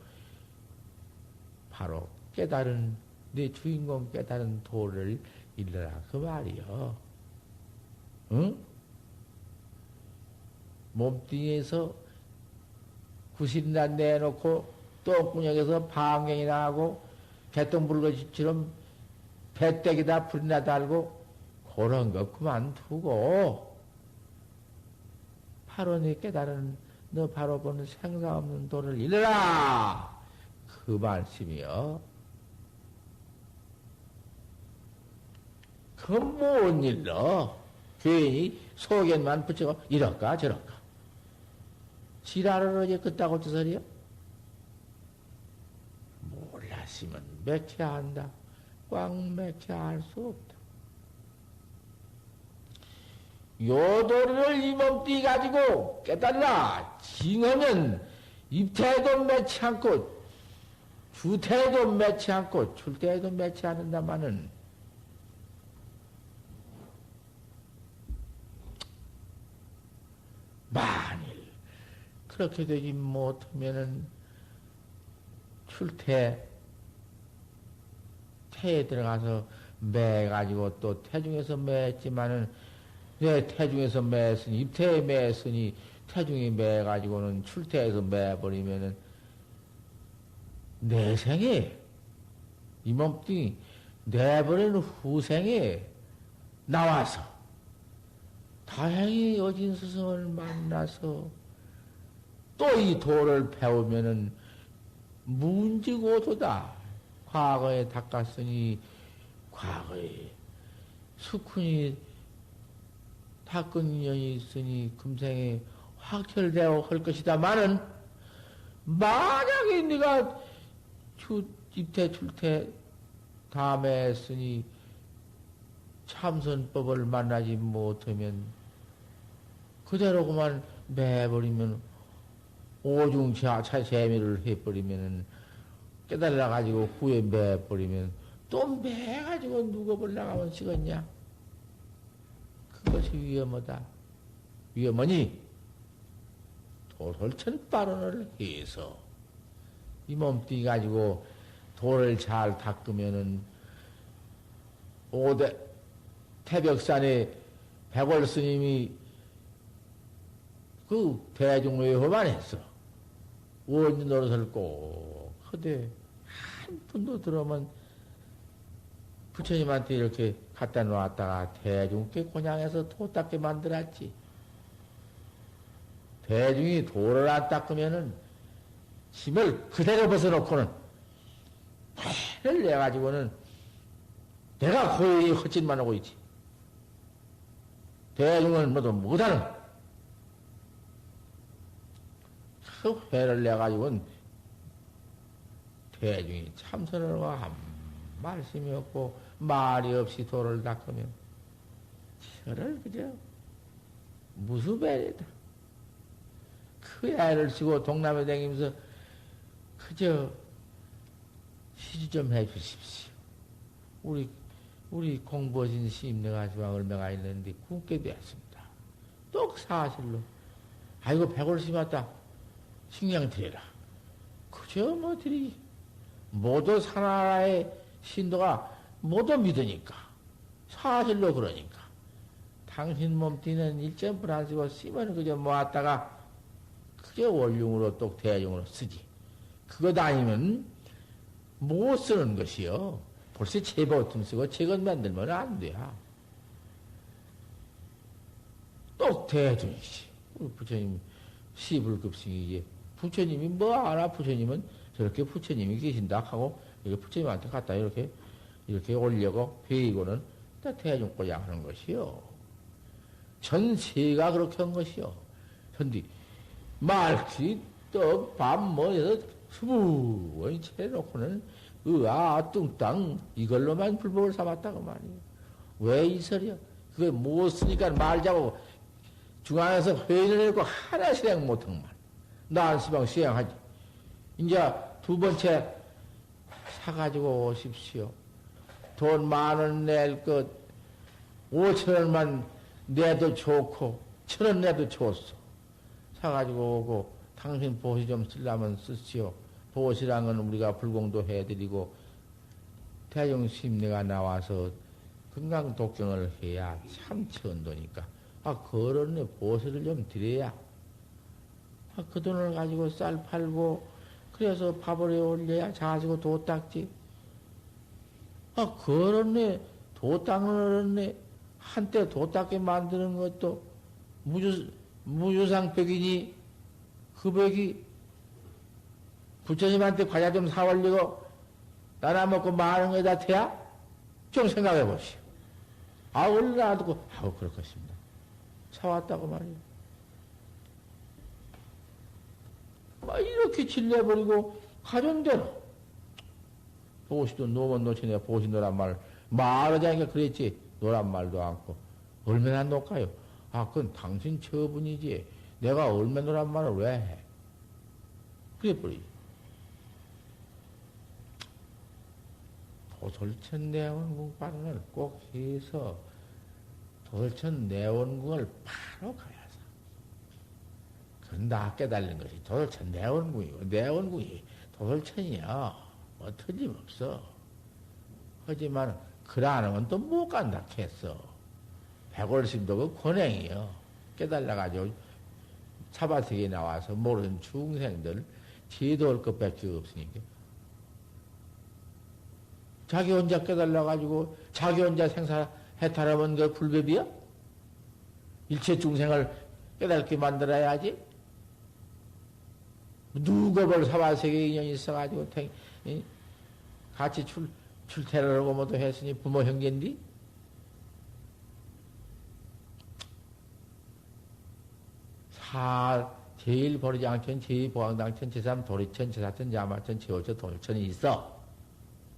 바로 깨달은, 내 주인공 깨달은 도를 일러라. 그 말이요. 응? 몸뚱이에서 구신단 내놓고, 똥구녕에서 방경이나 하고, 개똥불거지처럼 배때기다 불이나 달고, 그런 거 그만두고, 바로 내 깨달은, 너 바로 보는 생사 없는 도를 일러라! 그 말씀이요. 그건 못 일러. 괜히 속에만 붙이고, 이럴까, 저럴까. 지랄을 어제 끄다고 저소리요? 몰랐으면 맥혀야 한다. 꽉 맥혀야 할 수 없다. 요도를 이 몸띠 가지고 깨달라. 징하면 입태도 맺지 않고, 주태도 맺지 않고, 출태도 맺지 않는다마는, 만일 그렇게 되지 못하면은 태에 들어가서 매가지고 또 태중에서 매했지만은 내 태중에서 매했으니 입태에 매했으니 태중이 매가지고는 출태에서 매버리면은 내 생에 이 몸뚱이 내버린 후생에 나와서 다행히 여진 스승을 만나서 또 이 도를 배우면은 문지고도다. 과거에 닦았으니 과거에 수쿤이 닦은 인연이 있으니 금생에 확철되어 할 것이다마는 만약에 네가 입태 출태 다음에 했으니 참선법을 만나지 못하면 그대로 그만 매버리면 오중차 재미를 해버리면은 깨달아 가지고 후에 매버리면 또 매가지고 누구를 나가면 쓰겠냐? 그것이 위험하다. 위험하니 도솔천 발언을 해서 이 몸뚱이 가지고 돌을 잘 닦으면은 오대 태벽산에 백월 스님이 그 대중외호만 했어. 원주 노릇을 꼭 하되 한 분도 들어오면 부처님한테 이렇게 갖다 놓았다가 대중께 곤양해서 도 닦게 만들었지. 대중이 도를 안 닦으면은 짐을 그대로 벗어놓고는 패를 내가지고는 내가 고연히 헛짓만 하고 있지. 대중은 모두 못하는 그 회를 내가지고는 대중이 참선을 하고 한 말씀이 없고 말이 없이 도를 닦으면 저를 그저 무수배이다. 그 애를 쓰고 동남에 다니면서 그저 시주 좀 해 주십시오. 우리 공부하신 스님네가 지금 얼마가 있는데 굶게 되었습니다. 또 사실로 아이고 백월 심었다. 식량 드려라. 그저 뭐 드리기. 모두 사나라의 신도가 모두 믿으니까. 사실로 그러니까. 당신 몸띠는 일점불 안 쓰고 쓰면 그저 모았다가 그저 원흉으로 또 대중으로 쓰지. 그것 아니면 못 쓰는 것이요. 벌써 제보통 쓰고 책은 만들면 안 돼. 또 대중이지. 우리 부처님 시불급승이지. 부처님이 뭐 알아? 부처님은 저렇게 부처님이 계신다 하고 이렇게 부처님한테 갖다 이렇게 올려고 베이고는 다 대중 꼬양 하는 것이요. 전세가 그렇게 한 것이요. 현디 말기 떡밥 뭐해서 수부원이 채놓고는 으아, 뚱땅, 이걸로만 불법을 삼았다고 말이에요. 왜 이설이야? 그게 못 쓰니까 말자고 중앙에서 회의를 했고 하나 실행 못한 말. 나안 시방 시행하지. 이제 두 번째 사가지고 오십시오. 돈 10,000원 낼 것, 5,000원만 내도 좋고, 1,000원 내도 좋소. 사가지고 오고, 당신 보시 좀 쓰려면 쓰시오. 보시란 건 우리가 불공도 해드리고, 대종심내가 나와서 건강독경을 해야 참 천도니까. 그런데 보시를 좀 드려야. 그 돈을 가지고 쌀 팔고, 그래서 밥을 해 올려야 자가지고 도 닦지. 그런데 도 닦는 애, 한때 도 닦게 만드는 것도 무주상벽이니, 그 벽이 부처님한테 과자 좀 사올리고, 나나 먹고 많은 거에다 태야? 좀 생각해 보시오. 얼른 두고, 그럴 것입니다. 사왔다고 말이에요. 이렇게 질려버리고, 가정대로. 보시도 노면 놓치네, 보시 노란 말하자니까 그랬지. 노란 말도 않고. 얼마나 놓을까요? 그건 당신 처분이지. 내가 얼마나 노란 말을 왜 해? 그래 버리지. 도솔천 내원궁 발언을 꼭 해서 도솔천 내원궁을 바로 가야사. 그건 다 깨달는 것이 도솔천 내원궁이고, 내원궁이 도솔천이야. 뭐 틀림없어. 하지만 그러는 건 또 못 간다 했어. 백월심도 그 권행이요. 깨달아가지고 사바세계에 나와서 모르는 중생들 제도할 것밖에 없으니까. 자기 혼자 깨달아가지고 자기 혼자 생사해탈하면 그 불법이야? 일체 중생을 깨닫게 만들어야지. 누가 볼 사바세계 인연이 있어가지고 같이 출퇴를 하고 뭐도 했으니 부모 형제인데? 제일 보리장천, 제2보왕당천, 제3 도리천, 제4천, 야마천, 제5천, 도리천이 있어.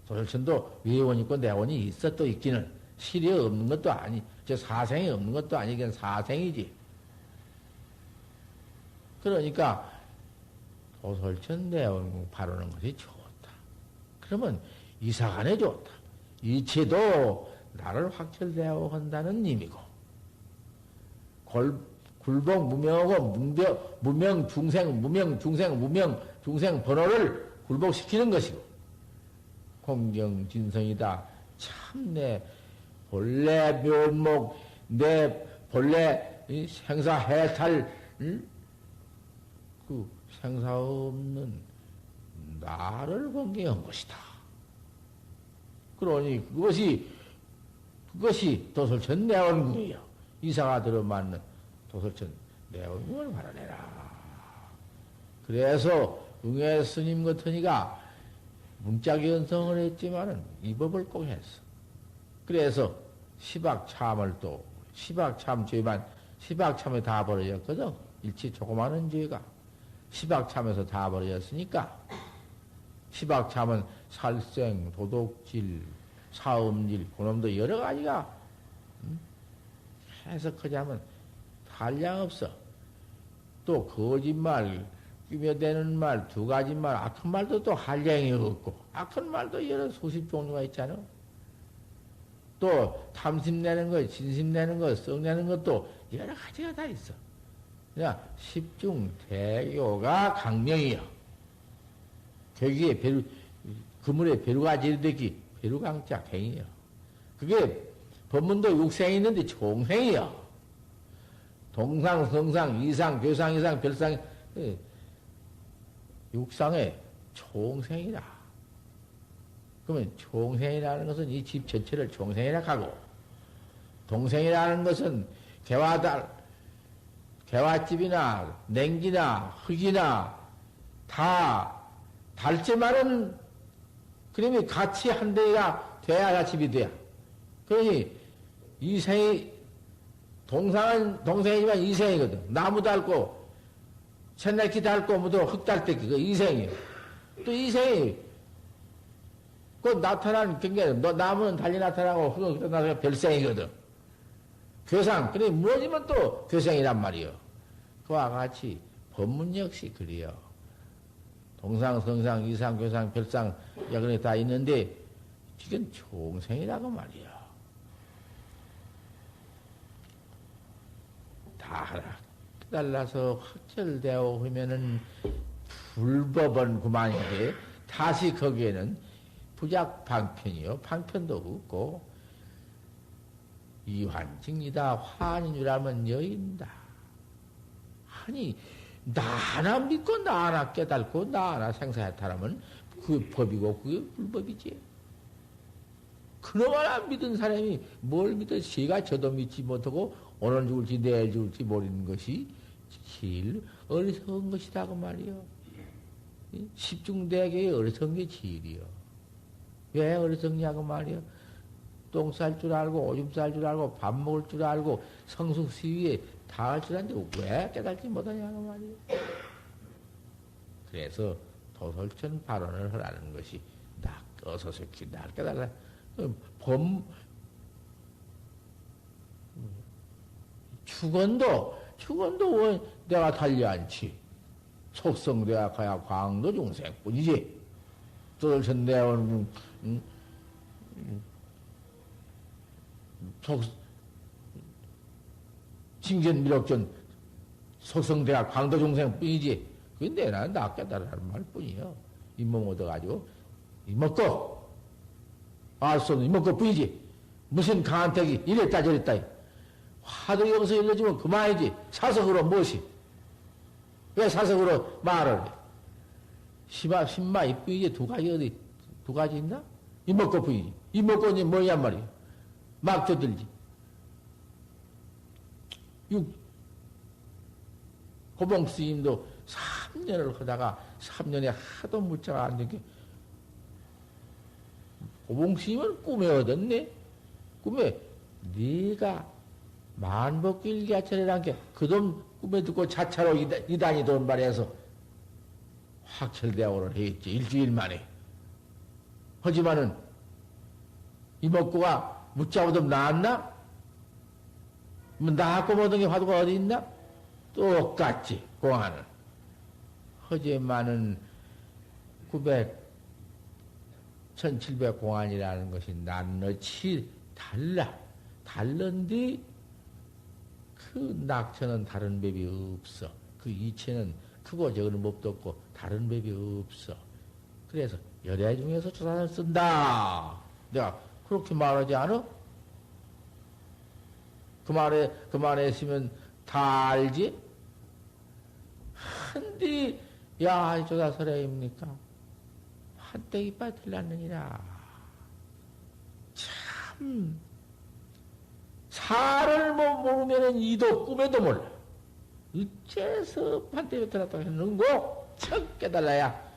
도리천도 외원이 있고 내원이 있어. 또 있기는 실이 없는 것도 아니, 저 사생이 없는 것도 아니긴 사생이지. 그러니까 도솔천 내원 바르는 것이 좋다. 그러면 이사간에 좋다. 이체도 나를 확철대하고 한다는 의미고, 굴복 무명하고 무명 중생, 무명 중생 번호를 굴복시키는 것이고, 공경진성이다. 참 내 본래 묘목, 내 본래 생사해탈, 그 생사 없는 나를 공경한 것이다. 그러니 그것이 도솔천 내원궁이요. 이사가 들어맞는 도솔천 내원궁을 바라내라. 그래서 응애 스님 같으니까 문자견성을 했지만은 이 법을 꼭 했어. 그래서 시박참을 또 시박참 죄만 시박참에 다 벌어졌거든. 일치 조그마한 죄가 시박참에서 다 벌어졌으니까, 시박참은 살생, 도둑질, 사음질, 그놈도 여러 가지가 해석하자면 한량 없어. 또 거짓말, 꾸며대는 말, 두 가지 말, 악한 말도 또 한량이 없고, 악한 말도 여러 수십 종류가 있잖아. 또 탐심 내는 것, 진심 내는 것, 썩 내는 것도 여러 가지가 다 있어. 그냥 십중대교가 강명이요. 거기에 그물에 배루가 지르되기, 배루강자 갱이요. 그게 법문도 육생이 있는데 총생이요. 동상, 성상, 이상, 교상, 이상, 별상, 육상의 총생이라. 그러면 총생이라는 것은 이 집 전체를 총생이라 하고, 동생이라는 것은 개화집이나 냉기나 흙이나 다 달지만은 그러면 같이 한 대가 돼야 집이 돼야. 그러니 이생이 동생이지만 이생이거든. 나무 닳고 천내기 닳고 뭐도 흙 닳기 그 이생이에요. 또 이생이 그 나타난 경계, 너 나무는 달리 나타나고 흙은 끝나서 별생이거든. 괴상, 그래, 무너지면 또 괴상이란 말이요. 그와 같이 법문 역시 그래요. 동상, 성상, 이상, 괴상, 별상, 야근에 다 있는데, 지금 총생이라고 말이요. 다 깨달아서 확철되어 하면은 불법은 그만인데, 다시 거기에는 부작 방편이요. 방편도 없고, 이환증이다. 환인 줄 알면 여인다. 아니, 나 하나 믿고 나 하나 깨달고 나 하나 생사해탈하면 그게 법이고 그게 불법이지. 그놈 하나 믿은 사람이 뭘 믿어 시가 저도 믿지 못하고 오늘 죽을지 내일 죽을지 모르는 것이 제일 어리석은 것이다 그 말이요. 십중대학의 어리석은 게 제일이요. 왜 어리석냐고 말이요. 똥 쌀 줄 알고 오줌 쌀 줄 알고 밥 먹을 줄 알고 성숙시위에 다 할 줄 아는데 왜 깨달지 못하냐고 말이요. 그래서 도솔천 발언을 하라는 것이 나 어서서히 나 깨달라. 축원도 내가 달리않지. 속성 내가 가야 광도 중생뿐이지. 도솔천 내온 징전 미륵전 속성대학 광도중생 뿐이지. 그건 내나 나 깨달으라는 말 뿐이요. 잇몸 얻어가지고 이먹고 알 수 없는 이먹고 뿐이지. 무슨 강한 택이 이랬다 저랬다. 화도 여기서 일러주면 그만이지. 사석으로 무엇이? 왜 사석으로 말을 해? 신마 이뿐이지. 두 가지 있나? 이먹고 뿐이지. 이먹고는 뭐냔 말이야. 막 떠들지. 고봉 스님도 3년을 하다가 3년에 하도 물자가 안 되게 고봉 스님은 꿈에 얻었네. 꿈에 네가 만법길기하철이란 게 그 돈 꿈에 듣고 자차로 이단이 돈 발해서 확철대오를 했지. 일주일 만에. 하지만은 이먹고가 묻자보다 나았나? 뭐 나았고 뭐든 게 화두가 어디 있나? 똑같지, 공안은. 허지만은 1700 공안이라는 것이 낱낱이 달라. 달른데 그 낙천은 다른 법이 없어. 그 이체는 크고 적은 법도 없고 다른 법이 없어. 그래서 열애 중에서 조산을 쓴다. 내가 그렇게 말하지 않아? 그 말에 있으면 다 알지? 한디, 야, 조사설애입니까? 한때 이빨 들렸느니라. 참, 살을 모르면은 이도 꿈에도 몰라. 어째서 한때 들었다 했는고? 척 깨달아야.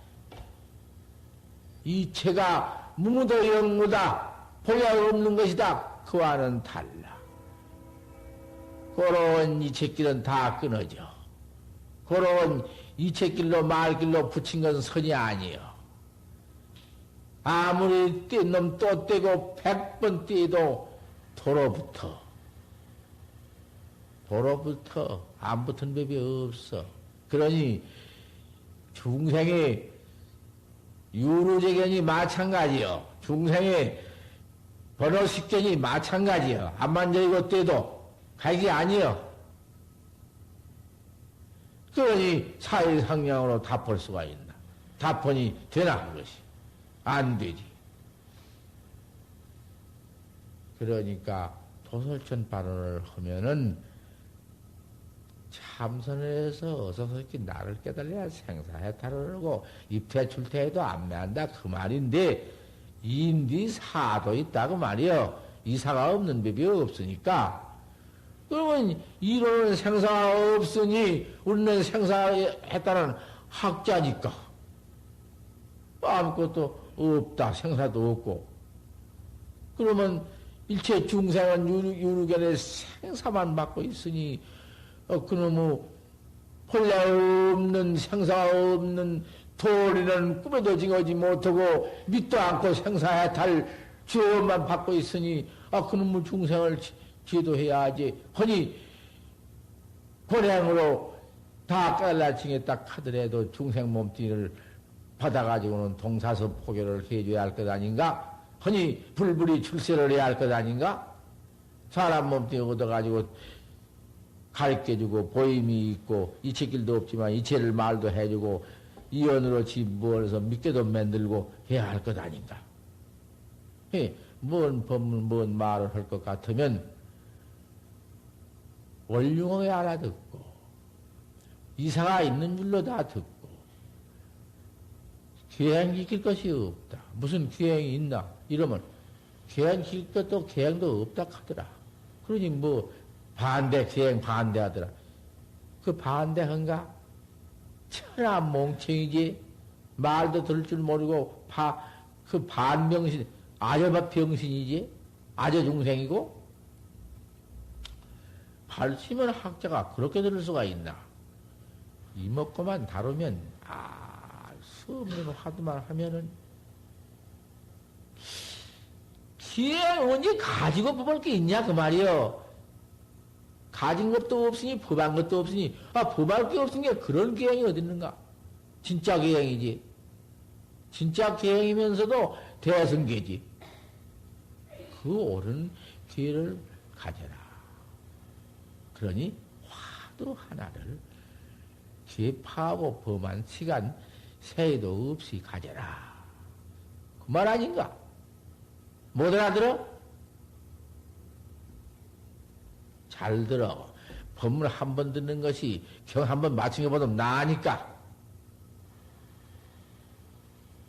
이체가 무무도 영무다. 보야 없는 것이다. 그와는 달라. 그런 이체길은 다 끊어져. 그런 이체길로 말길로 붙인 건 선이 아니요. 아무리 떼놈 또 떼고 100번 떼도 도로부터 안 붙은 법이 없어. 그러니 중생의 유루재견이 마찬가지요. 중생의 번호식견이 마찬가지요. 안 만져이고 떼도 가기 아니요. 그러니 사회상량으로 답할 수가 있나? 답변이 되나 그것이? 안 되지. 그러니까 도솔천 발언을 하면은 참선을 해서 어서서히 나를 깨달아야 생사해탈을 하고 입퇴출퇴해도 안 매한다 그 말인데 인디 사도 있다고 말이요. 이사가 없는 법이 없으니까 그러면 이론은 생사가 없으니 우리는 생사했다는 학자니까 아무것도 없다. 생사도 없고 그러면 일체 중생은 유루견의 생사만 받고 있으니 그놈의 본래 없는 생사 없는 도리는 꿈에도 징하지 못하고 믿도 않고 생사해탈 죄업만 받고 있으니 그놈의 중생을 지도해야 하지. 허니 고행으로 다 깨달라 징했다 하더라도 중생 몸뚱이를 받아가지고는 동사서 포교를 해줘야 할 것 아닌가? 허니 불불이 출세를 해야 할 것 아닌가? 사람 몸뚱이 얻어가지고 가르쳐주고 보임이 있고 이체길도 없지만 이체를 말도 해주고 이언으로 지무어서 믿게도 만들고 해야 할 것 아닌가? 뭔 법문, 뭔 말을 할 것 같으면 원흉하게 알아듣고 이사가 있는 줄로 다 듣고 계행 지킬 것이 없다. 무슨 계행이 있나? 이러면 계행 지킬 것도 계행도 없다 하더라. 그러니 뭐 반대, 계행 반대하더라. 그 반대한가? 천하 몽청이지. 말도 들을 줄 모르고 그 반병신, 아저밥 병신이지. 아저중생이고. 발심은 학자가 그렇게 들을 수가 있나? 이먹고만 다루면 수 없는 화두만 하면은 기행 언제 가지고 법할 게 있냐 그 말이요. 가진 것도 없으니 법한 것도 없으니 법할 게 없으니 그런 기행이 어디 있는가? 진짜 기행이지. 진짜 기행이면서도 대승계지. 그 옳은 기회를 가져라. 그러니 화두 하나를 개파하고 범한 시간 새도 없이 가져라. 그 말 아닌가? 못 알아들어? 잘 들어. 법문 한 번 듣는 것이 경 한 번 맞춤해보도 나으니까.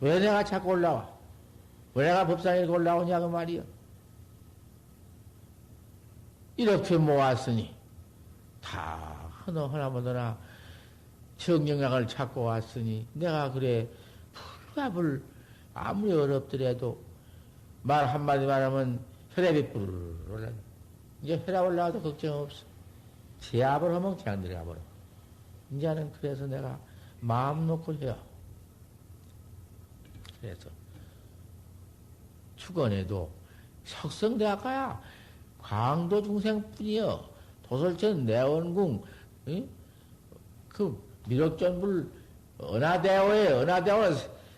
왜 내가 자꾸 올라와? 왜 내가 법상에 올라오냐, 그 말이요. 이렇게 모았으니, 다 하나마나 정경락을 찾고 왔으니, 내가 그래, 불갑을 아무리 어렵더라도, 말 한마디만 하면 혈압이 뿌르르 올라. 이제 혈압 올라와도 걱정 없어. 제압을 하면 그냥 들어가버려. 이제는 그래서 내가 마음 놓고 해요. 그래서 축원에도 석성대학가야 광도 중생뿐이여. 도솔천 내원궁 그 미륵전불 은하대오는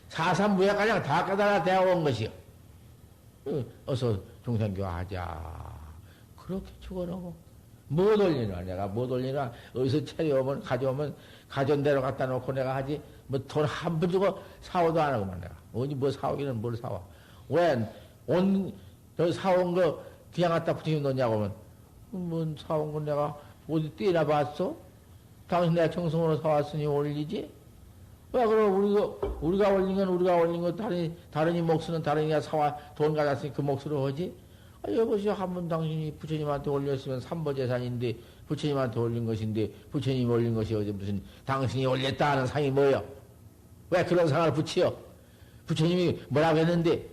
사삼무약가량 다 깨달아 대오온 것이요. 어서 중생교하자. 그렇게 축원하고 못 올리나 내가 못 올리나 어디서 차려오면 가져오면 가전대로 갖다 놓고 내가 하지 뭐 돈 한 푼 주고 사오도 안 하고만 내가 어디 뭐 사오기는 뭘 사와. 왜 저 사온 거 그냥 갖다 붙이면 놓냐고 하면 뭔 사온 건 내가 어디 떼나 봤어? 당신 내가 정성으로 사왔으니 올리지? 왜 그럼 우리가 올린 건 우리가 올린 거 다른이 몫은 다른이가 사와 돈 가졌으니 그 몫으로 하지? 여보시오, 한번 당신이 부처님한테 올렸으면 삼보재산인데 부처님한테 올린 것인데 부처님이 올린 것이 어디 무슨 당신이 올렸다 하는 상이 뭐여? 왜 그런 상을 붙여? 부처님이 뭐라고 했는데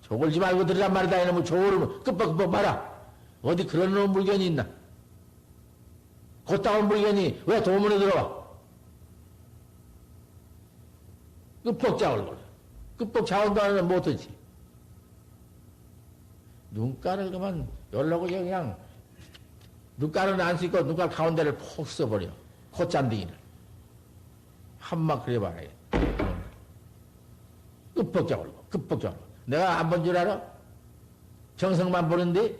조글지 말고 들으란 말이다. 이놈의 조글을 끄뻑끄뻑 말아. 어디 그런 놈 물건이 있나? 곧다운 물건이 왜 도문에 들어와? 끄뻑 자올걸. 끄뻑 자온다 하면 못하지. 눈가를 그만 열라고 그냥 눈가는 안 쓰고 눈가 가운데를 폭 써버려. 콧잔딩이를. 한마 그래 봐야 끄뻑자올고 끄뻑자올고. 내가 안 본 줄 알아? 정성만 보는데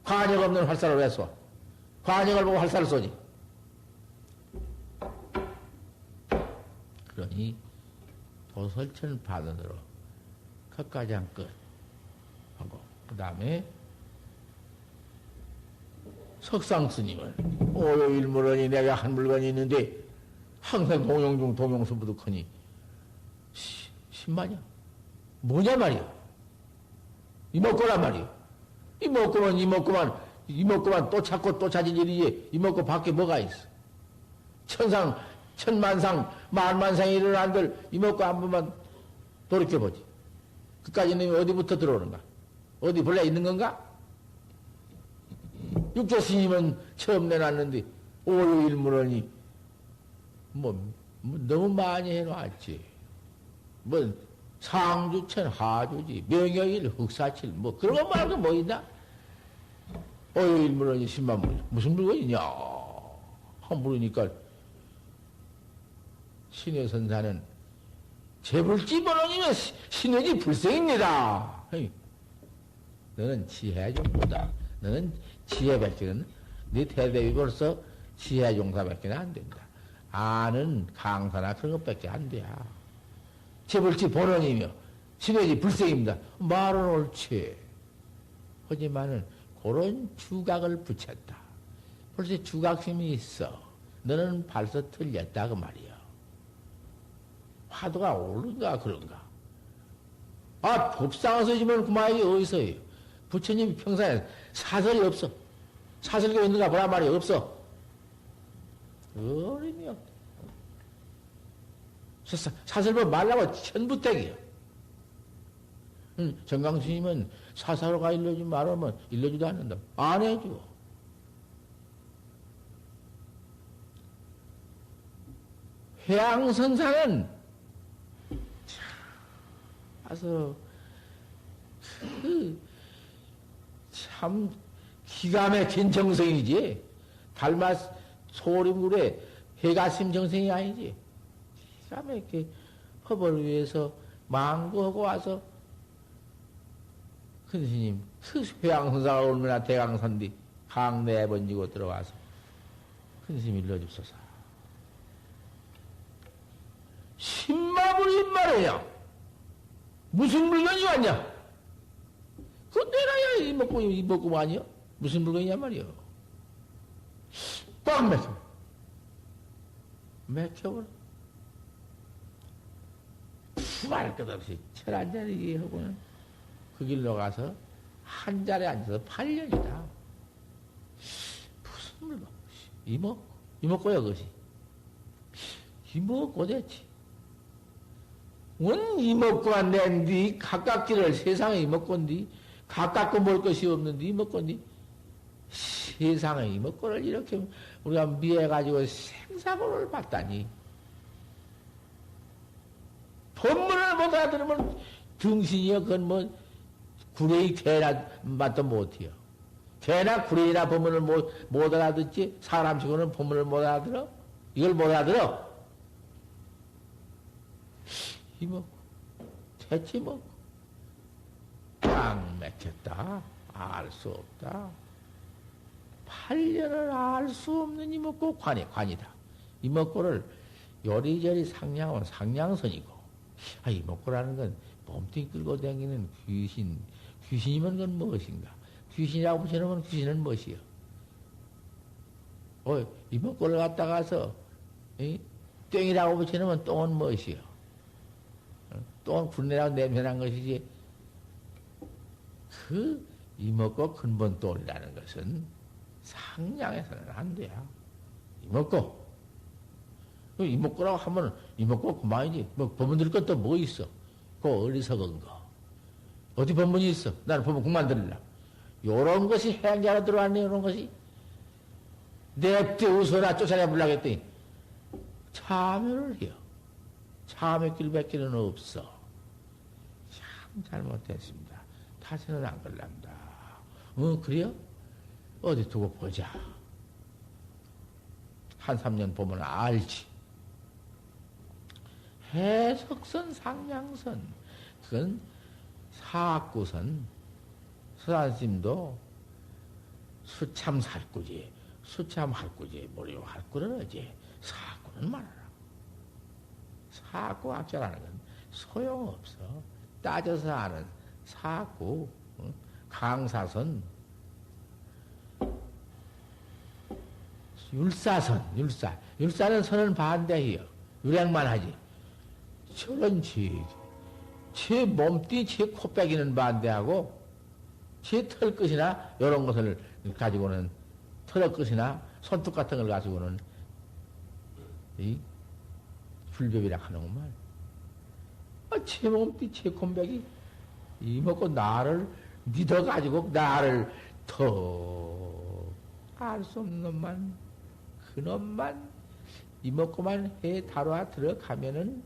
관역 없는 활살을 왜 쏘? 관역을 보고 활살을 쏘지. 그러니 도설천 파전으로 그까지 끝 하고 그 다음에 석상 스님은 오요일물원이 내가 한 물건이 있는데 항상 동용 중 동용수 부득하니 10만이야. 뭐냐 말이야. 이먹고란 말이야. 이먹고만 또 찾고 또 찾을 일이지. 이먹고 밖에 뭐가 있어. 천상 천만상 만만상이 일어난들 이먹고 한 번만 돌이켜보지. 그까지는 어디부터 들어오는가? 어디 본래 있는 건가? 육조 스님은 처음 내놨는데 오요일물원이 뭐 뭐 너무 많이 해놨지. 뭐, 상주천 하주지, 명여일 흑사칠, 뭐, 그런 거 말고 뭐 있나? 어요일 물건이 10만 물, 무슨 물건이냐? 한 물으니까, 신의 선사는 재불지 번원이면 신의지 불생입니다. 너는 지혜종보다, 너는 지혜밖에는, 네 대대비 벌써 지혜종사밖에 안 된다. 아는 강사나 그런 것밖에 안 돼. 재벌지 본원이며 신의지 불생입니다. 말은 옳지. 하지만은 그런 주각을 붙였다. 벌써 주각심이 있어. 너는 벌써 틀렸다 그 말이야. 화두가 옳은가 그런가. 아 법상에서 지면 그만이 어디서요. 부처님이 평상에 사설이 없어. 사설이 있는가 보란 말이 없어. 어림이 없다. 사설법 말라고 천부택이야. 정강스님은 사사로가 일러주지 말으면 일러주도 않는다. 안 해줘. 회양선사는 가서 참 기가 막힌 정성이지. 달마 소림굴에 해가심 정성이 아니지. 기가 막히게 허벌을 위해서 망고하고 와서 큰 스님, 그 회양선사가 얼마나 대강선디 강 내번지고 들어와서 큰 스님 일러줍소서. 신마불이 말이야. 무슨 물건이 왔냐? 그거 내놔야 이먹고 아니야? 무슨 물건이냐 말이야. 꽉 막혀. 막혀버려. 푸할 것 없이 철 한 자리 하고는 그 길로 가서 한 자리에 앉아서 8년이다. 무슨 물건? 이먹고야 그것이. 이먹고 됐지. 원 이먹고만 낸뒤 가깝기를 세상에 이먹고인디 가깝고 볼 것이 없는데 이먹고인디 세상에 이먹고를 이렇게 우리가 미해가지고 생사고를 봤다니. 법문을 못 알아들으면 등신이여 그건 뭐 구레이 개나 맛도 못해요. 개나 구레이나 법문을 못 알아듣지 사람치고는 법문을 못 알아들어? 이걸 못 알아들어? 이먹고 대체 먹고 딱 맥혔다. 알 수 없다. 8년을 알 수 없는 이먹고 관이다. 이먹고를 요리저리 상냥하면 상냥선이고 이먹고라는 건 몸뚱이 끌고 다니는 귀신이면 그건 무엇인가? 귀신이라고 붙여놓으면 귀신은 무엇이요? 이먹고를 갖다가서 똥이라고 붙여놓으면 똥은 무엇이요? 똥은 군내라고 냄새난 것이지. 그 이먹고 근본 똥이라는 것은 상냥해서는 안 돼요. 이먹고. 이먹고라고 하면 이먹고 그만이지. 뭐 법문 들 것도 뭐 있어? 그 어리석은 거. 어디 법문이 있어? 나는 법문 그만 들으려. 요런 것이 해양자로 들어왔네, 요런 것이. 냅대 웃어라 쫓아내보려고 했더니 참여를 해요. 참의 길밖에는 없어. 참 잘못됐습니다. 다시는 안 걸랍니다. 그래요? 어디 두고 보자. 한 3년 보면 알지. 해석선, 상냥선, 그건 사구선. 서산스님도 수참 살구지, 수참 할구지, 모리오 할구는 어지, 사구는 말하라. 사구 악자라는 건 소용없어. 따져서 아는 사구, 강사선, 율사선, 율사는 선은 반대해요. 유량만 하지. 저런 제 몸띠, 제 코빼기는 반대하고, 제 털끝이나, 이런 것을 가지고는, 털끝이나, 손톱 같은 걸 가지고는, 불법이라 하는구만. 제 몸띠, 제 콤백이, 이먹고 나를 믿어가지고, 나를 더, 알 수 없는 놈만, 그놈만 이먹고만 해 다뤄 들어가면은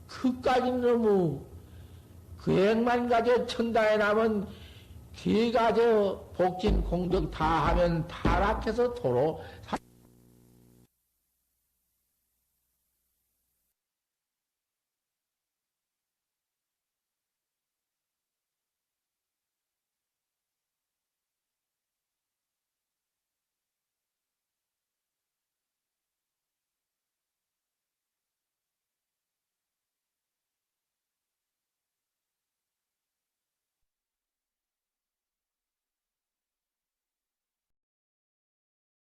그까지는 너무 그 액만 가져 천당에 남은 걔가 저 복진 공덕 다 하면 타락해서 도로